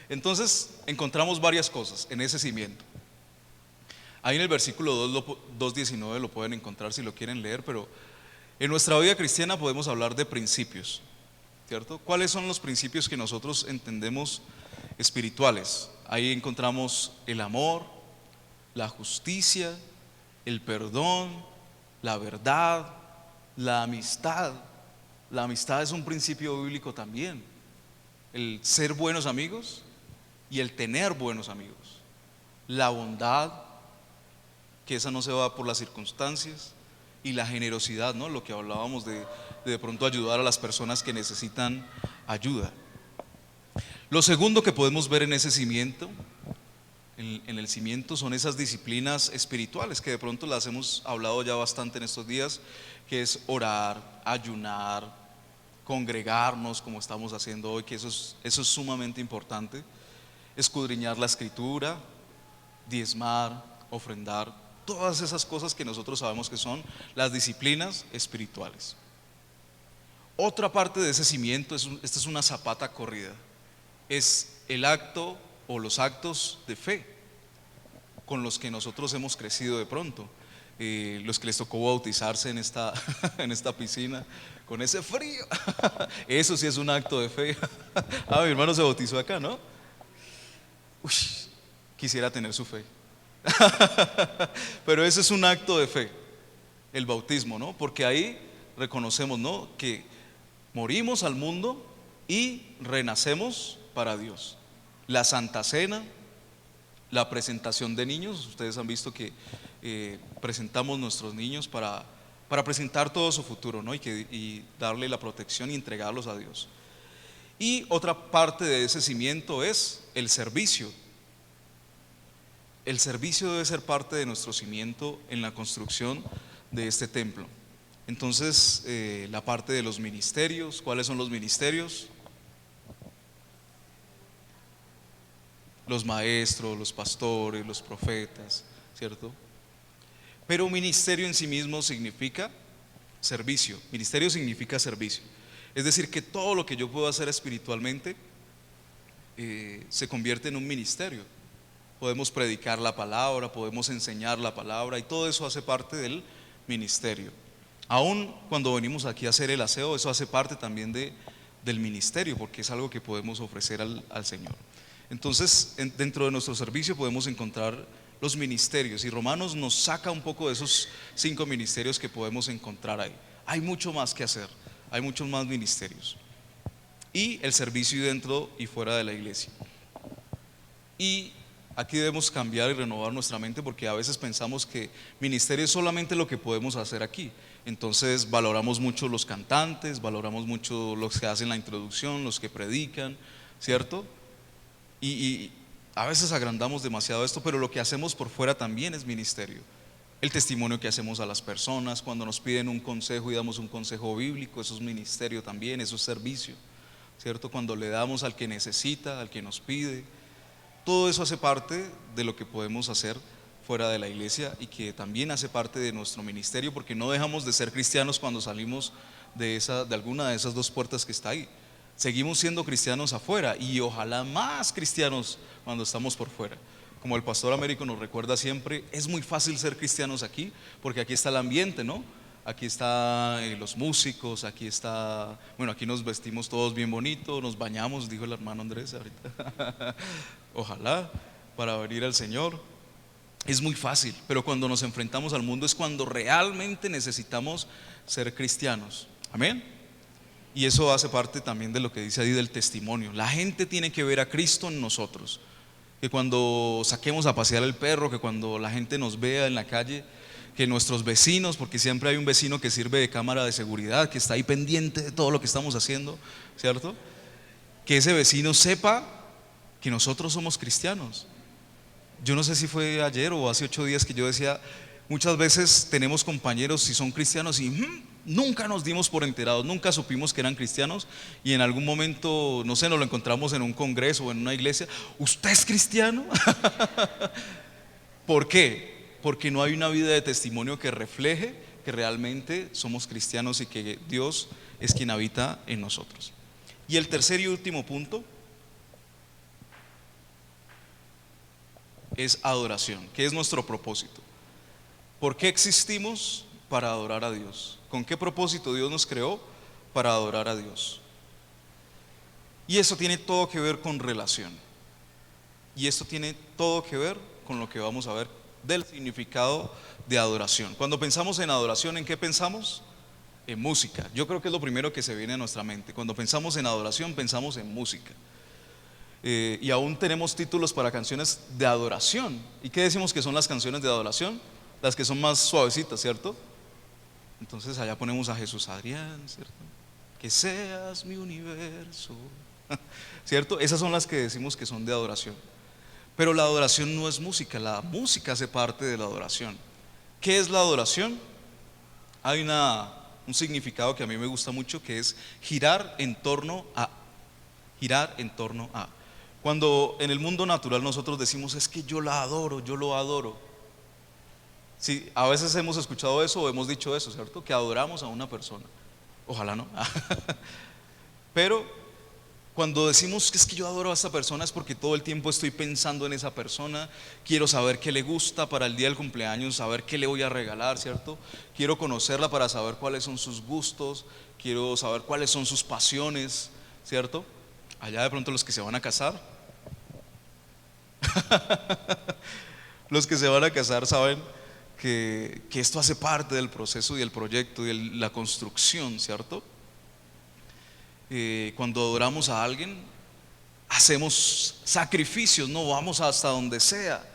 Entonces encontramos varias cosas en ese cimiento. Ahí en el versículo 2:19 lo pueden encontrar si lo quieren leer, pero en nuestra vida cristiana podemos hablar de principios, ¿cierto? ¿Cuáles son los principios que nosotros entendemos espirituales? Ahí encontramos el amor, la justicia, el perdón, la verdad, la amistad. La amistad es un principio bíblico también. El ser buenos amigos y el tener buenos amigos. La bondad, que esa no se va por las circunstancias, y la generosidad, ¿no? Lo que hablábamos de pronto ayudar a las personas que necesitan ayuda. Lo segundo que podemos ver en ese cimiento, en el cimiento, son esas disciplinas espirituales que de pronto las hemos hablado ya bastante en estos días, que es orar, ayunar, congregarnos como estamos haciendo hoy, que eso es sumamente importante, escudriñar la Escritura, diezmar, ofrendar, todas esas cosas que nosotros sabemos que son las disciplinas espirituales. Otra parte de ese cimiento, esta es una zapata corrida, es el acto o los actos de fe con los que nosotros hemos crecido de pronto. Los que les tocó bautizarse en esta piscina con ese frío, eso sí es un acto de fe. Mi hermano se bautizó acá, ¿no? Uy, quisiera tener su fe. Pero ese es un acto de fe, el bautismo, ¿no? Porque ahí reconocemos, ¿no? Que morimos al mundo y renacemos para Dios. La Santa Cena, la presentación de niños, ustedes han visto que presentamos nuestros niños para para presentar todo su futuro, ¿no? Y darle la protección y entregarlos a Dios. Y otra parte de ese cimiento es el servicio. El servicio debe ser parte de nuestro cimiento en la construcción de este templo. Entonces, la parte de los ministerios, ¿cuáles son los ministerios? Los maestros, los pastores, los profetas, ¿cierto? Pero ministerio en sí mismo significa servicio. Ministerio significa servicio. Es decir, que todo lo que yo puedo hacer espiritualmente se convierte en un ministerio. Podemos predicar la palabra, podemos enseñar la palabra, y todo eso hace parte del ministerio. Aún cuando venimos aquí a hacer el aseo, eso hace parte también del ministerio, porque es algo que podemos ofrecer al Señor. Entonces, dentro de nuestro servicio podemos encontrar los ministerios, y Romanos nos saca un poco de esos 5 ministerios que podemos encontrar ahí. Hay mucho más que hacer, hay muchos más ministerios. Y el servicio dentro y fuera de la iglesia. Y aquí debemos cambiar y renovar nuestra mente, porque a veces pensamos que ministerio es solamente lo que podemos hacer aquí. Entonces valoramos mucho los cantantes, valoramos mucho los que hacen la introducción, los que predican, ¿cierto? Y a veces agrandamos demasiado esto, pero lo que hacemos por fuera también es ministerio. El testimonio que hacemos a las personas, cuando nos piden un consejo y damos un consejo bíblico, eso es ministerio también, eso es servicio, ¿cierto? Cuando le damos al que necesita, al que nos pide, todo eso hace parte de lo que podemos hacer fuera de la iglesia, y que también hace parte de nuestro ministerio, porque no dejamos de ser cristianos cuando salimos de alguna de esas 2 puertas que está ahí. Seguimos siendo cristianos afuera, y ojalá más cristianos cuando estamos por fuera. Como el pastor Américo nos recuerda siempre, es muy fácil ser cristianos aquí, porque aquí está el ambiente, ¿no? Aquí están los músicos, aquí está, bueno, aquí nos vestimos todos bien bonitos, nos bañamos, dijo el hermano Andrés ahorita. Ojalá, para venir al Señor. Es muy fácil, pero cuando nos enfrentamos al mundo es cuando realmente necesitamos ser cristianos. Amén. Y eso hace parte también de lo que dice ahí del testimonio. La gente tiene que ver a Cristo en nosotros. Que cuando saquemos a pasear el perro, que cuando la gente nos vea en la calle, que nuestros vecinos, porque siempre hay un vecino que sirve de cámara de seguridad, que está ahí pendiente de todo lo que estamos haciendo, ¿cierto? Que ese vecino sepa que nosotros somos cristianos. Yo no sé si fue ayer o hace 8 días que yo decía, muchas veces tenemos compañeros si son cristianos y nunca nos dimos por enterados, nunca supimos que eran cristianos, y en algún momento, no sé, nos lo encontramos en un congreso o en una iglesia. ¿Usted es cristiano? ¿Por qué? Porque no hay una vida de testimonio que refleje que realmente somos cristianos y que Dios es quien habita en nosotros. Y el tercer y último punto es adoración, que es nuestro propósito. ¿Por qué existimos? Para adorar a Dios. ¿Con qué propósito Dios nos creó? Para adorar a Dios. Y eso tiene todo que ver con relación. Y esto tiene todo que ver con lo que vamos a ver del significado de adoración. Cuando pensamos en adoración, ¿en qué pensamos? En música. Yo creo que es lo primero que se viene a nuestra mente. Cuando pensamos en adoración, pensamos en música. Y aún tenemos títulos para canciones de adoración. ¿Y qué decimos que son las canciones de adoración? Las que son más suavecitas, ¿cierto? Entonces allá ponemos a Jesús Adrián, ¿cierto? Que seas mi universo, ¿cierto? Esas son las que decimos que son de adoración. Pero la adoración no es música, la música hace parte de la adoración. ¿Qué es la adoración? Hay un significado que a mí me gusta mucho, que es girar en torno a. Girar en torno a. Cuando en el mundo natural nosotros decimos, es que yo la adoro, yo lo adoro. Sí, a veces hemos escuchado eso o hemos dicho eso, ¿cierto? Que adoramos a una persona. Ojalá no. Pero cuando decimos que es que yo adoro a esta persona, es porque todo el tiempo estoy pensando en esa persona. Quiero saber qué le gusta para el día del cumpleaños, saber qué le voy a regalar, ¿cierto? Quiero conocerla para saber cuáles son sus gustos, quiero saber cuáles son sus pasiones, ¿cierto? Allá de pronto los que se van a casar los que se van a casar saben que esto hace parte del proceso y del proyecto y de la construcción, ¿cierto? Cuando adoramos a alguien, hacemos sacrificios, no vamos hasta donde sea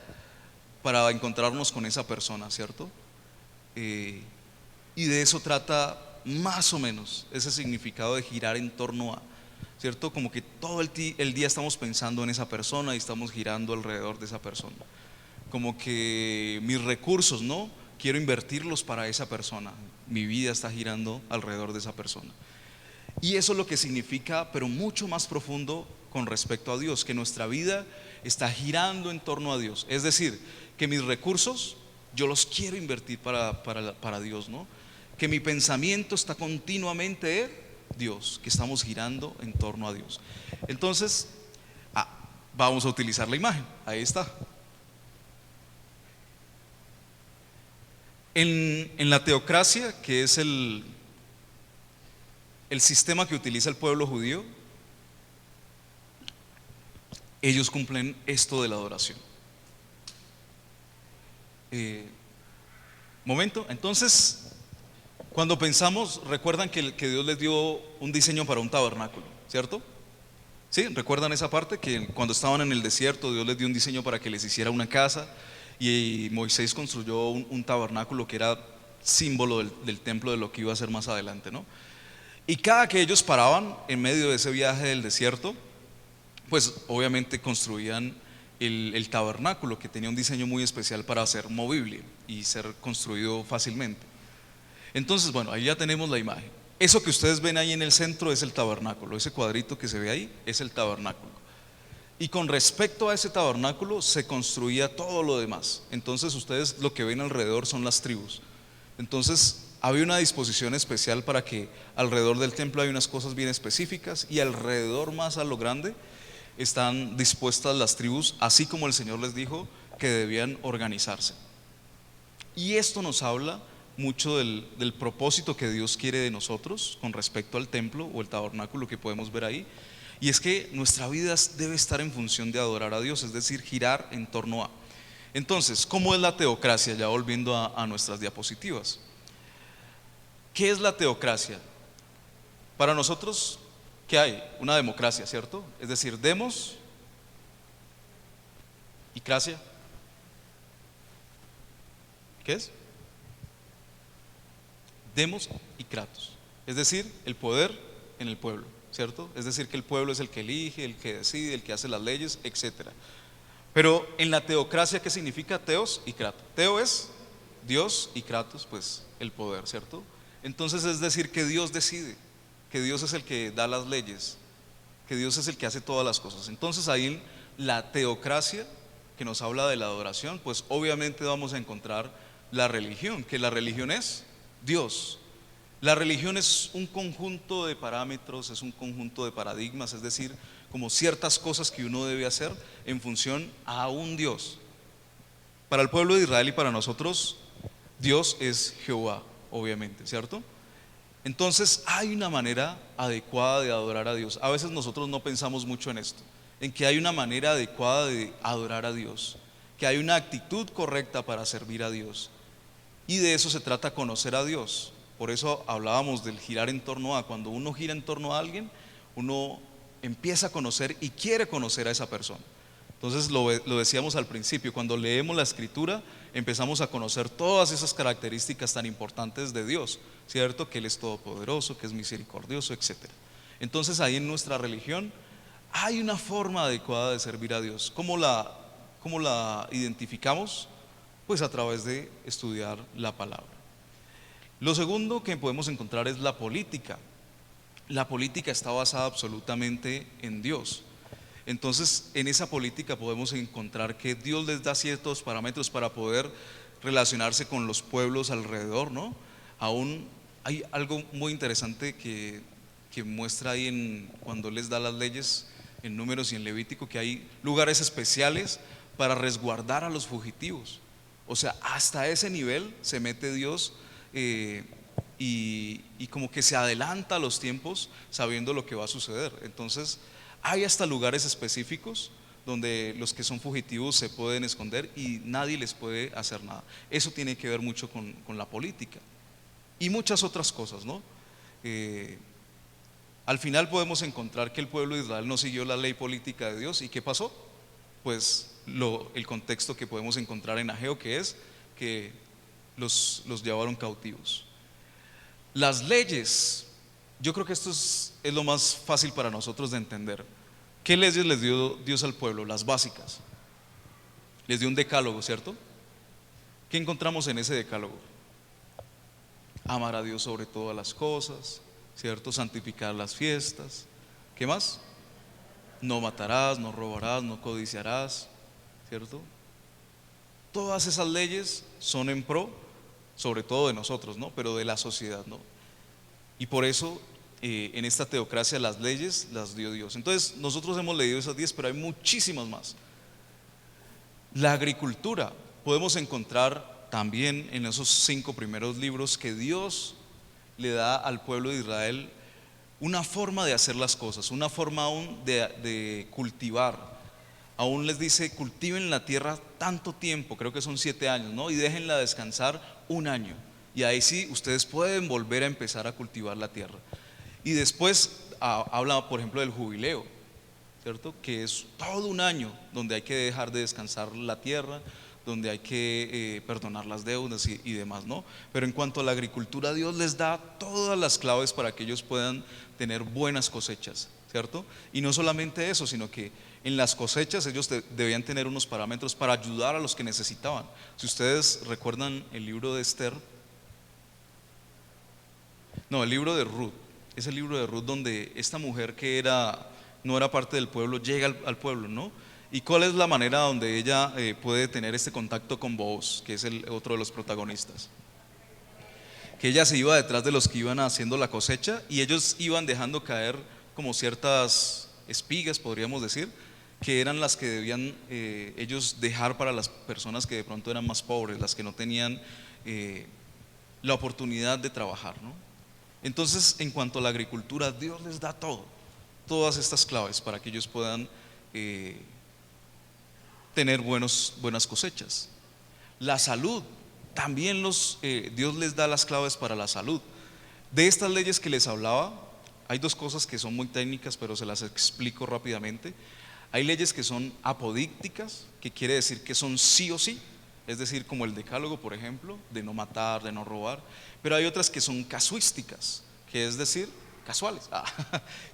para encontrarnos con esa persona, ¿cierto? Y Y de eso trata más o menos ese significado de girar en torno a, ¿cierto? Como que todo el día estamos pensando en esa persona y estamos girando alrededor de esa persona. Como que mis recursos, ¿no? Quiero invertirlos para esa persona. Mi vida está girando alrededor de esa persona. Y eso es lo que significa, pero mucho más profundo con respecto a Dios, que nuestra vida está girando en torno a Dios. Es decir, que mis recursos yo los quiero invertir para Dios, ¿no? Que mi pensamiento está continuamente en Dios, que estamos girando en torno a Dios. Entonces, vamos a utilizar la imagen. Ahí está. En la teocracia, que es el sistema que utiliza el pueblo judío, ellos cumplen esto de la adoración. Momento, entonces, cuando pensamos, recuerdan que Dios les dio un diseño para un tabernáculo, ¿cierto? ¿Sí? ¿Recuerdan esa parte? Que cuando estaban en el desierto, Dios les dio un diseño para que les hiciera una casa, y Moisés construyó un tabernáculo que era símbolo del templo de lo que iba a ser más adelante, ¿no? Y cada que ellos paraban en medio de ese viaje del desierto, pues obviamente construían el tabernáculo, que tenía un diseño muy especial para ser movible y ser construido fácilmente. Entonces, bueno, ahí ya tenemos la imagen. Eso que ustedes ven ahí en el centro es el tabernáculo. Ese cuadrito que se ve ahí es el tabernáculo. Y con respecto a ese tabernáculo se construía todo lo demás. Entonces ustedes lo que ven alrededor son las tribus. Entonces había una disposición especial para que alrededor del templo hay unas cosas bien específicas, y alrededor más a lo grande están dispuestas las tribus, así como el Señor les dijo que debían organizarse. Y esto nos habla mucho del propósito que Dios quiere de nosotros con respecto al templo o el tabernáculo que podemos ver ahí. Y es que nuestra vida debe estar en función de adorar a Dios, es decir, girar en torno a. Entonces, ¿cómo es la teocracia? Ya volviendo a nuestras diapositivas. ¿Qué es la teocracia? Para nosotros, ¿qué hay? Una democracia, ¿cierto? Es decir, demos y cracia. ¿Qué es? Demos y kratos. Es decir, el poder en el pueblo, ¿cierto? Es decir, que el pueblo es el que elige, el que decide, el que hace las leyes, etc. Pero en la teocracia, ¿qué significa? Teos y kratos. Teo es Dios y kratos, pues el poder, ¿cierto? Entonces es decir que Dios decide, que Dios es el que da las leyes, que Dios es el que hace todas las cosas. Entonces ahí la teocracia, que nos habla de la adoración, pues obviamente vamos a encontrar la religión, que la religión es Dios. La religión es un conjunto de parámetros, es un conjunto de paradigmas, es decir, como ciertas cosas que uno debe hacer en función a un Dios. Para el pueblo de Israel y para nosotros, Dios es Jehová, obviamente, ¿cierto? Entonces hay una manera adecuada de adorar a Dios. A veces nosotros no pensamos mucho en esto, en que hay una manera adecuada de adorar a Dios, que hay una actitud correcta para servir a Dios. Y de eso se trata, conocer a Dios. Por eso hablábamos del girar en torno a. Cuando uno gira en torno a alguien, uno empieza a conocer y quiere conocer a esa persona. Entonces lo decíamos al principio, cuando leemos la escritura empezamos a conocer todas esas características tan importantes de Dios, ¿cierto? Que Él es todopoderoso, que es misericordioso, etc. Entonces ahí en nuestra religión hay una forma adecuada de servir a Dios. ¿Cómo la identificamos? Pues a través de estudiar la palabra. Lo segundo que podemos encontrar es la política. La política está basada absolutamente en Dios. Entonces, en esa política podemos encontrar que Dios les da ciertos parámetros para poder relacionarse con los pueblos alrededor, ¿no? Aún hay algo muy interesante que muestra ahí cuando les da las leyes en Números y en Levítico, que hay lugares especiales para resguardar a los fugitivos. O sea, hasta ese nivel se mete Dios, y como que se adelanta a los tiempos sabiendo lo que va a suceder. Entonces hay hasta lugares específicos donde los que son fugitivos se pueden esconder y nadie les puede hacer nada. Eso tiene que ver mucho con la política y muchas otras cosas, ¿no? Al final podemos encontrar que el pueblo de Israel no siguió la ley política de Dios. ¿Y qué pasó? Pues el contexto que podemos encontrar en Ageo, que es que los llevaron cautivos. Las leyes, yo creo que esto es lo más fácil para nosotros de entender. ¿Qué leyes les dio Dios al pueblo? Las básicas. Les dio un decálogo, ¿cierto? ¿Qué encontramos en ese decálogo? Amar a Dios sobre todas las cosas, ¿cierto? Santificar las fiestas. ¿Qué más? No matarás, no robarás, no codiciarás, ¿cierto? Todas esas leyes son en pro, sobre todo de nosotros, ¿no? Pero de la sociedad, ¿no? Y por eso en esta teocracia las leyes las dio Dios. Entonces nosotros hemos leído esas 10, pero hay muchísimas más. La agricultura, podemos encontrar también en esos 5 primeros libros que Dios le da al pueblo de Israel una forma de hacer las cosas, una forma aún de cultivar. Aún les dice: cultiven la tierra tanto tiempo, creo que son 7 años, ¿no? Y déjenla descansar 1 año. Y ahí sí ustedes pueden volver a empezar a cultivar la tierra. Y después habla, por ejemplo, del jubileo, ¿cierto? Que es todo 1 año donde hay que dejar de descansar la tierra, donde hay que perdonar las deudas y demás, ¿no? Pero en cuanto a la agricultura, Dios les da todas las claves para que ellos puedan tener buenas cosechas, ¿cierto? Y no solamente eso, sino que en las cosechas ellos debían tener unos parámetros para ayudar a los que necesitaban. Si ustedes recuerdan el libro de Esther, no, el libro de Ruth, es el libro de Ruth donde esta mujer que no era parte del pueblo llega al pueblo, ¿no? ¿Y cuál es la manera donde ella puede tener este contacto con Booz, que es el otro de los protagonistas? Que ella se iba detrás de los que iban haciendo la cosecha y ellos iban dejando caer como ciertas espigas, podríamos decir, que eran las que debían ellos dejar para las personas que de pronto eran más pobres, las que no tenían la oportunidad de trabajar, ¿no? Entonces, en cuanto a la agricultura, Dios les da todas estas claves para que ellos puedan tener buenas cosechas. La salud, también Dios les da las claves para la salud. De estas leyes que les hablaba, hay 2 cosas que son muy técnicas, pero se las explico rápidamente. Hay leyes que son apodícticas, que quiere decir que son sí o sí, es decir, como el decálogo, por ejemplo, de no matar, de no robar. Pero hay otras que son casuísticas, que es decir, casuales,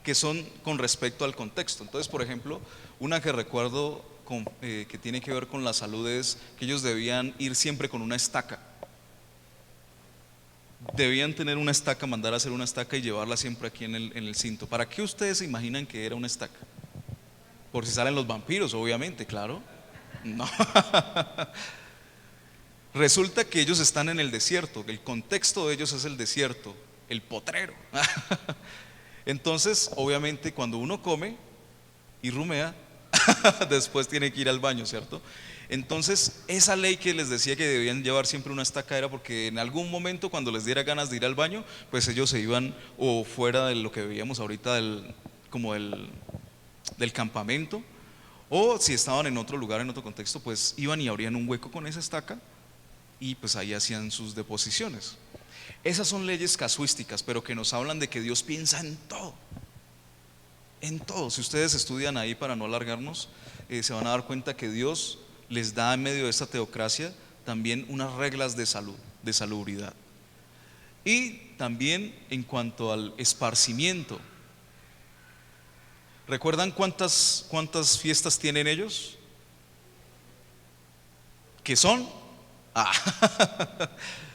que son con respecto al contexto. Entonces, por ejemplo, una que recuerdo que tiene que ver con la salud es que ellos debían ir siempre con una estaca. Debían tener una estaca, mandar a hacer una estaca y llevarla siempre aquí en el cinto. ¿Para qué ustedes se imaginan que era una estaca? Por si salen los vampiros, obviamente, claro. No. Resulta que ellos están en el desierto, el contexto de ellos es el desierto, el potrero. Entonces, obviamente, cuando uno come y rumea, después tiene que ir al baño, ¿cierto? Entonces, esa ley que les decía que debían llevar siempre una estaca era porque en algún momento, cuando les diera ganas de ir al baño, pues ellos se iban o fuera de lo que veíamos ahorita del campamento, o si estaban en otro lugar, en otro contexto, pues iban y abrían un hueco con esa estaca y pues ahí hacían sus deposiciones. Esas son leyes casuísticas, pero que nos hablan de que Dios piensa en todo. En todo. Si ustedes estudian ahí, para no alargarnos, se van a dar cuenta que Dios les da en medio de esta teocracia también unas reglas de salud, de salubridad. Y también en cuanto al esparcimiento. ¿Recuerdan cuántas fiestas tienen ellos? ¿Qué son?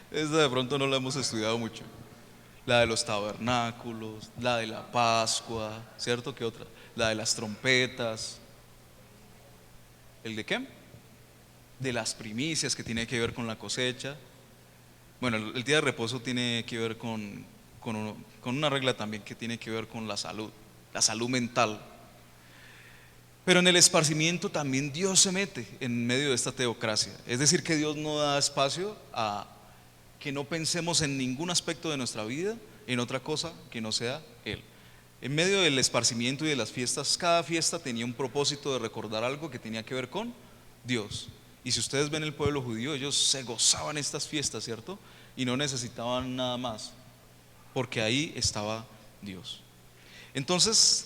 Esta de pronto no la hemos estudiado mucho. La de los tabernáculos, la de la Pascua, ¿cierto? ¿Qué otra? La de las trompetas. ¿El de qué? De las primicias, que tiene que ver con la cosecha. Bueno, el día de reposo tiene que ver con una regla también que tiene que ver con la salud mental. Pero en el esparcimiento también Dios se mete en medio de esta teocracia. Es decir, que Dios no da espacio a que no pensemos en ningún aspecto de nuestra vida, en otra cosa que no sea Él. En medio del esparcimiento y de las fiestas, cada fiesta tenía un propósito de recordar algo que tenía que ver con Dios. Y si ustedes ven el pueblo judío, ellos se gozaban estas fiestas, ¿cierto? Y no necesitaban nada más, porque ahí estaba Dios. Entonces,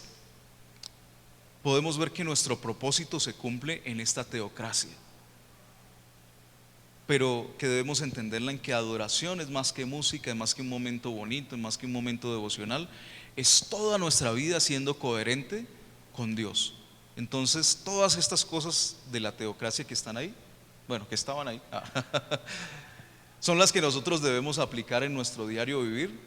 podemos ver que nuestro propósito se cumple en esta teocracia. pero que debemos entenderla en que adoración es más que música, es más que un momento bonito, es más que un momento devocional, es toda nuestra vida siendo coherente con Dios. Entonces, todas estas cosas de la teocracia que están ahí, bueno, que estaban ahí, son las que nosotros debemos aplicar en nuestro diario vivir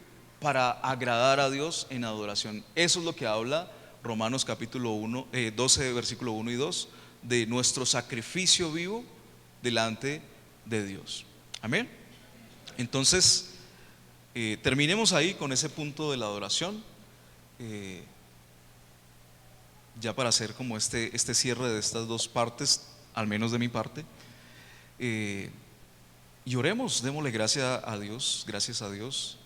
para agradar a Dios en adoración. Eso es lo que habla Romanos capítulo 12, versículo 1 y 2, de nuestro sacrificio vivo delante de Dios. Amén. Entonces, terminemos ahí con ese punto de la adoración, ya para hacer como este cierre de estas dos partes, al menos de mi parte. Y oremos, démosle gracias a Dios,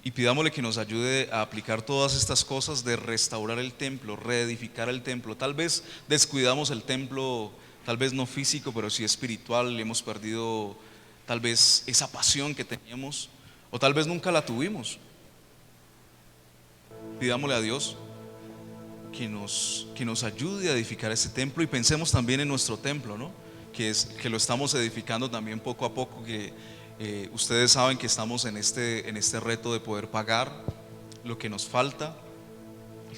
y pidámosle que nos ayude a aplicar todas estas cosas de restaurar el templo, reedificar el templo. Tal vez descuidamos el templo, tal vez no físico, pero sí espiritual. Hemos perdido tal vez esa pasión que teníamos, o tal vez nunca la tuvimos. Pidámosle a Dios que nos ayude a edificar ese templo, y pensemos también en nuestro templo, ¿no? Que lo estamos edificando también poco a poco, que ustedes saben que estamos en este reto de poder pagar lo que nos falta,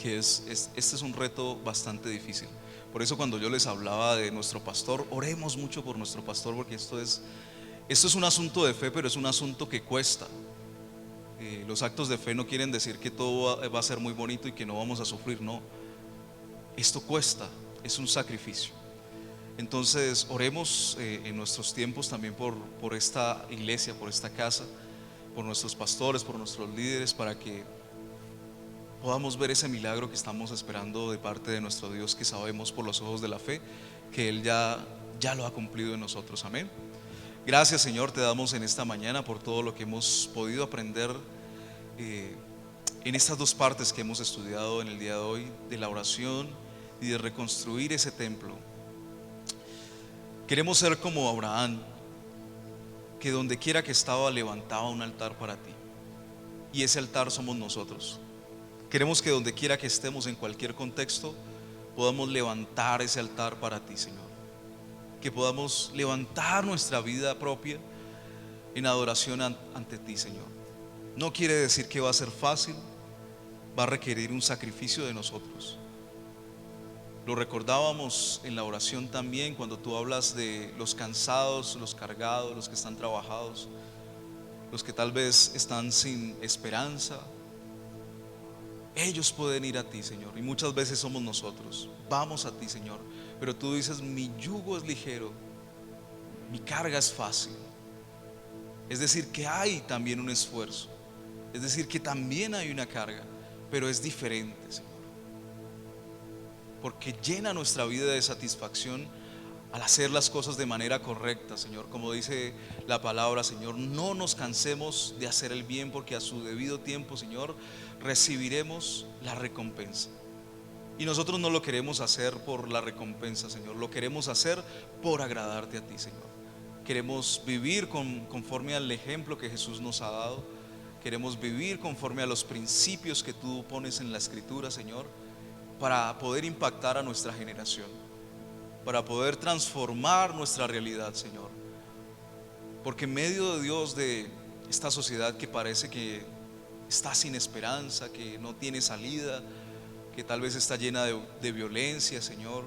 que este es un reto bastante difícil. Por eso cuando yo les hablaba de nuestro pastor, oremos mucho por nuestro pastor, porque esto es un asunto de fe, pero es un asunto que cuesta. Los actos de fe no quieren decir que todo va a ser muy bonito y que no vamos a sufrir, no. Esto cuesta, es un sacrificio. Entonces oremos en nuestros tiempos también por esta iglesia, por esta casa, por nuestros pastores, por nuestros líderes, para que podamos ver ese milagro que estamos esperando de parte de nuestro Dios, que sabemos por los ojos de la fe que Él ya lo ha cumplido en nosotros. Amén. Gracias, Señor, te damos en esta mañana por todo lo que hemos podido aprender en estas dos partes que hemos estudiado en el día de hoy, de la oración y de reconstruir ese templo. Queremos ser como Abraham, que donde quiera que estaba levantaba un altar para ti, y ese altar somos nosotros. Queremos que donde quiera que estemos, en cualquier contexto, podamos levantar ese altar para ti, Señor. Que podamos levantar nuestra vida propia en adoración ante ti, Señor. No quiere decir que va a ser fácil, va a requerir un sacrificio de nosotros. Lo recordábamos en la oración también, cuando tú hablas de los cansados, los cargados, los que están trabajados, los que tal vez están sin esperanza. Ellos pueden ir a ti, Señor, y muchas veces somos nosotros. Vamos a ti, Señor, pero tú dices: mi yugo es ligero, mi carga es fácil. Es decir, que hay también un esfuerzo, es decir, que también hay una carga, pero es diferente, Señor, porque llena nuestra vida de satisfacción al hacer las cosas de manera correcta, Señor. Como dice la palabra, Señor, no nos cansemos de hacer el bien, porque a su debido tiempo, Señor, recibiremos la recompensa. Y nosotros no lo queremos hacer por la recompensa, Señor, lo queremos hacer por agradarte a ti, Señor. Queremos vivir conforme al ejemplo que Jesús nos ha dado. Queremos vivir conforme a los principios que tú pones en la Escritura, Señor, para poder impactar a nuestra generación, para poder transformar nuestra realidad, Señor. Porque en medio de Dios, de esta sociedad que parece que está sin esperanza, que no tiene salida, que tal vez está llena de violencia, Señor,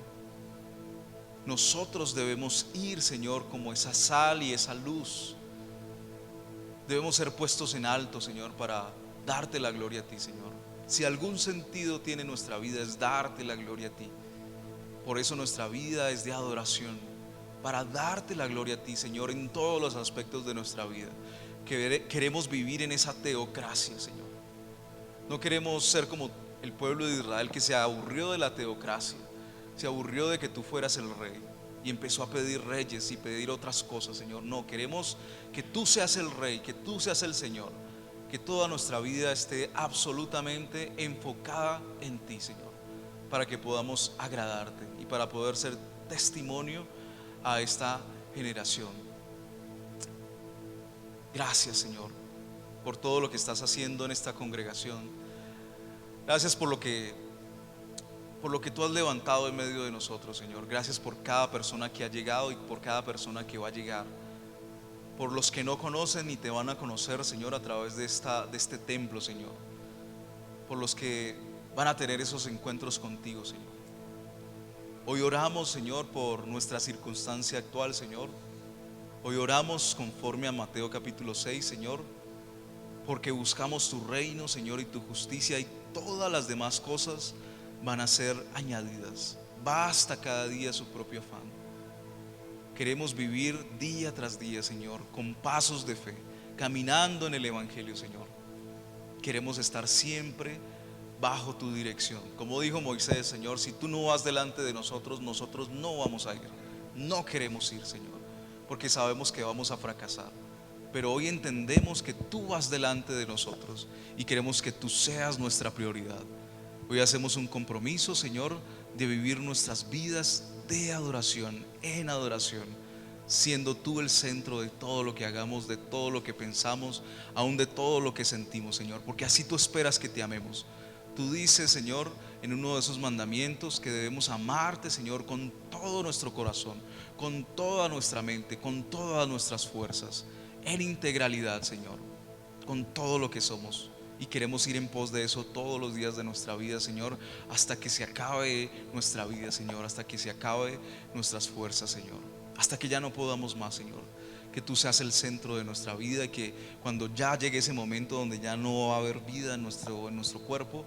nosotros debemos ir, Señor, como esa sal y esa luz. Debemos ser puestos en alto, Señor, para darte la gloria a ti, Señor. Si algún sentido tiene nuestra vida, es darte la gloria a ti. Por eso nuestra vida es de adoración, para darte la gloria a ti, Señor, en todos los aspectos de nuestra vida. Queremos vivir en esa teocracia, Señor. No queremos ser como el pueblo de Israel, que se aburrió de la teocracia, se aburrió de que tú fueras el rey y empezó a pedir reyes y pedir otras cosas, Señor. No, queremos que tú seas el rey, que tú seas el Señor, que toda nuestra vida esté absolutamente enfocada en ti, Señor, para que podamos agradarte y para poder ser testimonio a esta generación. Gracias, Señor, por todo lo que estás haciendo en esta congregación. Gracias por lo que por lo que tú has levantado en medio de nosotros, Señor. Gracias por cada persona que ha llegado y por cada persona que va a llegar. Por los que no conocen y te van a conocer, Señor, a través de este templo, Señor. Por los que van a tener esos encuentros contigo, Señor. Hoy oramos, Señor, por nuestra circunstancia actual, Señor. Hoy oramos conforme a Mateo capítulo 6, Señor, porque buscamos tu reino, Señor, y tu justicia, y todas las demás cosas van a ser añadidas. Basta cada día su propio afán. Queremos vivir día tras día, Señor, con pasos de fe, caminando en el Evangelio, Señor. Queremos estar siempre bajo tu dirección. Como dijo Moisés, Señor, si tú no vas delante de nosotros, nosotros no vamos a ir. No queremos ir, Señor, porque sabemos que vamos a fracasar. Pero hoy entendemos que tú vas delante de nosotros y queremos que tú seas nuestra prioridad. Hoy hacemos un compromiso, Señor, de vivir nuestras vidas de adoración, en adoración, siendo tú el centro de todo lo que hagamos, de todo lo que pensamos, aún de todo lo que sentimos, Señor, porque así tú esperas que te amemos. Tú dices, Señor, en uno de esos mandamientos que debemos amarte, Señor, con todo nuestro corazón, con toda nuestra mente, con todas nuestras fuerzas, en integralidad, Señor, con todo lo que somos. Y queremos ir en pos de eso todos los días de nuestra vida, Señor, hasta que se acabe nuestra vida, Señor, hasta que se acabe nuestras fuerzas, Señor, hasta que ya no podamos más, Señor. Que tú seas el centro de nuestra vida y que cuando ya llegue ese momento donde ya no va a haber vida en nuestro cuerpo,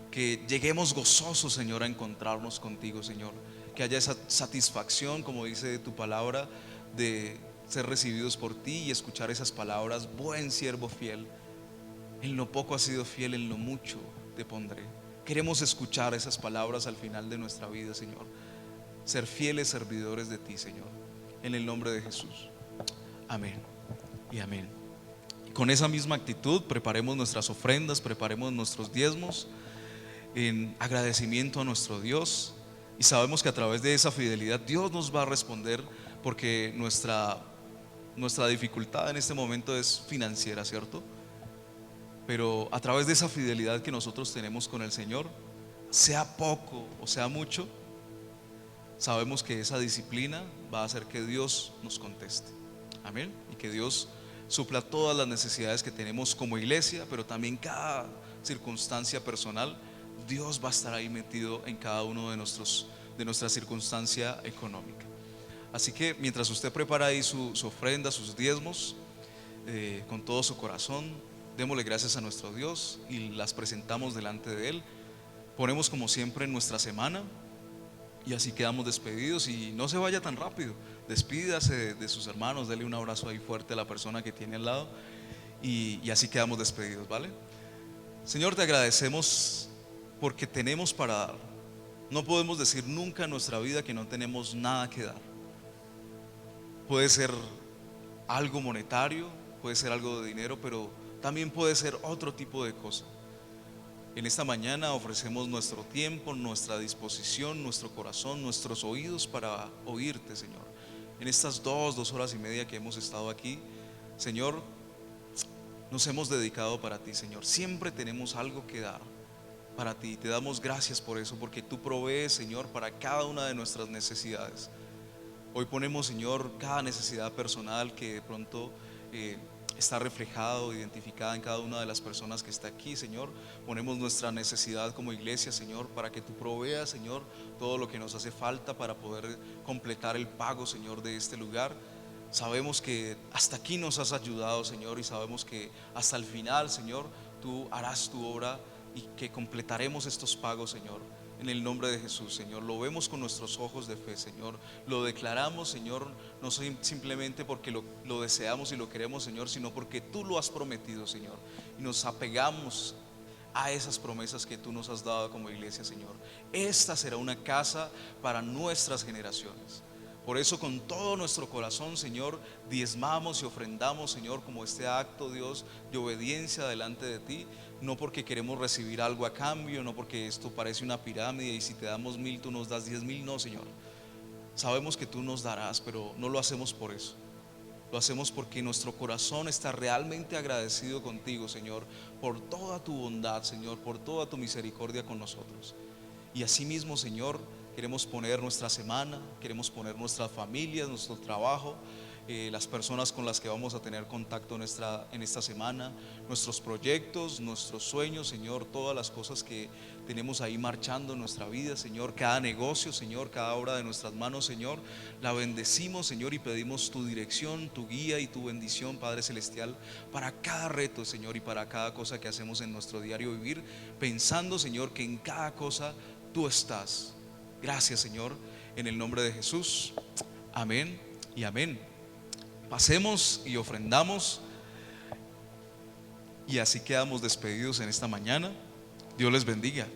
que lleguemos gozosos, Señor, a encontrarnos contigo, Señor. Que haya esa satisfacción, como dice tu palabra, de ser recibidos por ti y escuchar esas palabras: buen siervo fiel, en lo poco has sido fiel, en lo mucho te pondré. Queremos escuchar esas palabras al final de nuestra vida, Señor. Ser fieles servidores de ti, Señor, en el nombre de Jesús. Amén y amén. Y con esa misma actitud preparemos nuestras ofrendas, preparemos nuestros diezmos en agradecimiento a nuestro Dios. Y sabemos que a través de esa fidelidad Dios nos va a responder, porque nuestra dificultad en este momento es financiera, ¿cierto? Pero a través de esa fidelidad que nosotros tenemos con el Señor, sea poco o sea mucho, sabemos que esa disciplina va a hacer que Dios nos conteste. Amén. Y que Dios supla todas las necesidades que tenemos como iglesia, pero también cada circunstancia personal. Dios va a estar ahí metido en cada uno de nuestra circunstancia económica. Así que mientras usted prepara ahí su ofrenda, sus diezmos, con todo su corazón, démosle gracias a nuestro Dios y las presentamos delante de Él. Ponemos como siempre en nuestra semana y así quedamos despedidos. Y no se vaya tan rápido, despídase de sus hermanos, dele un abrazo ahí fuerte a la persona que tiene al lado y así quedamos despedidos, ¿vale? Señor, te agradecemos porque tenemos para dar. No podemos decir nunca en nuestra vida que no tenemos nada que dar. Puede ser algo monetario, puede ser algo de dinero, pero también puede ser otro tipo de cosa. En esta mañana ofrecemos nuestro tiempo, nuestra disposición, nuestro corazón, nuestros oídos para oírte, Señor. En estas 2 horas y media que hemos estado aquí, Señor, nos hemos dedicado para ti, Señor. Siempre tenemos algo que dar para ti. Te damos gracias por eso, porque tú provees, Señor, para cada una de nuestras necesidades. Hoy ponemos, Señor, cada necesidad personal que de pronto está reflejado, identificada en cada una de las personas que está aquí, Señor. Ponemos nuestra necesidad como iglesia, Señor, para que tú proveas, Señor, todo lo que nos hace falta para poder completar el pago, Señor, de este lugar. Sabemos que hasta aquí nos has ayudado, Señor, y sabemos que hasta el final, Señor, tú harás tu obra y que completaremos estos pagos, Señor. En el nombre de Jesús, Señor, lo vemos con nuestros ojos de fe, Señor. Lo declaramos, Señor, no simplemente porque lo deseamos y lo queremos, Señor, sino porque tú lo has prometido, Señor. Y nos apegamos a esas promesas que tú nos has dado como iglesia, Señor. Esta será una casa para nuestras generaciones. Por eso, con todo nuestro corazón, Señor, diezmamos y ofrendamos, Señor, como este acto, Dios, de obediencia delante de ti. No porque queremos recibir algo a cambio, no porque esto parece una pirámide y si te damos 1000 tú nos das 10,000. No, Señor. Sabemos que tú nos darás, pero no lo hacemos por eso. Lo hacemos porque nuestro corazón está realmente agradecido contigo, Señor, por toda tu bondad, Señor, por toda tu misericordia con nosotros. Y asimismo, Señor, queremos poner nuestra semana, queremos poner nuestras familias, nuestro trabajo, las personas con las que vamos a tener contacto en esta semana, nuestros proyectos, nuestros sueños, Señor, todas las cosas que tenemos ahí marchando en nuestra vida, Señor, cada negocio, Señor, cada obra de nuestras manos, Señor, la bendecimos, Señor, y pedimos tu dirección, tu guía y tu bendición, Padre Celestial, para cada reto, Señor, y para cada cosa que hacemos en nuestro diario vivir, pensando, Señor, que en cada cosa tú estás. Gracias, Señor, en el nombre de Jesús. Amén y amén. Pasemos y ofrendamos, y así quedamos despedidos en esta mañana. Dios les bendiga.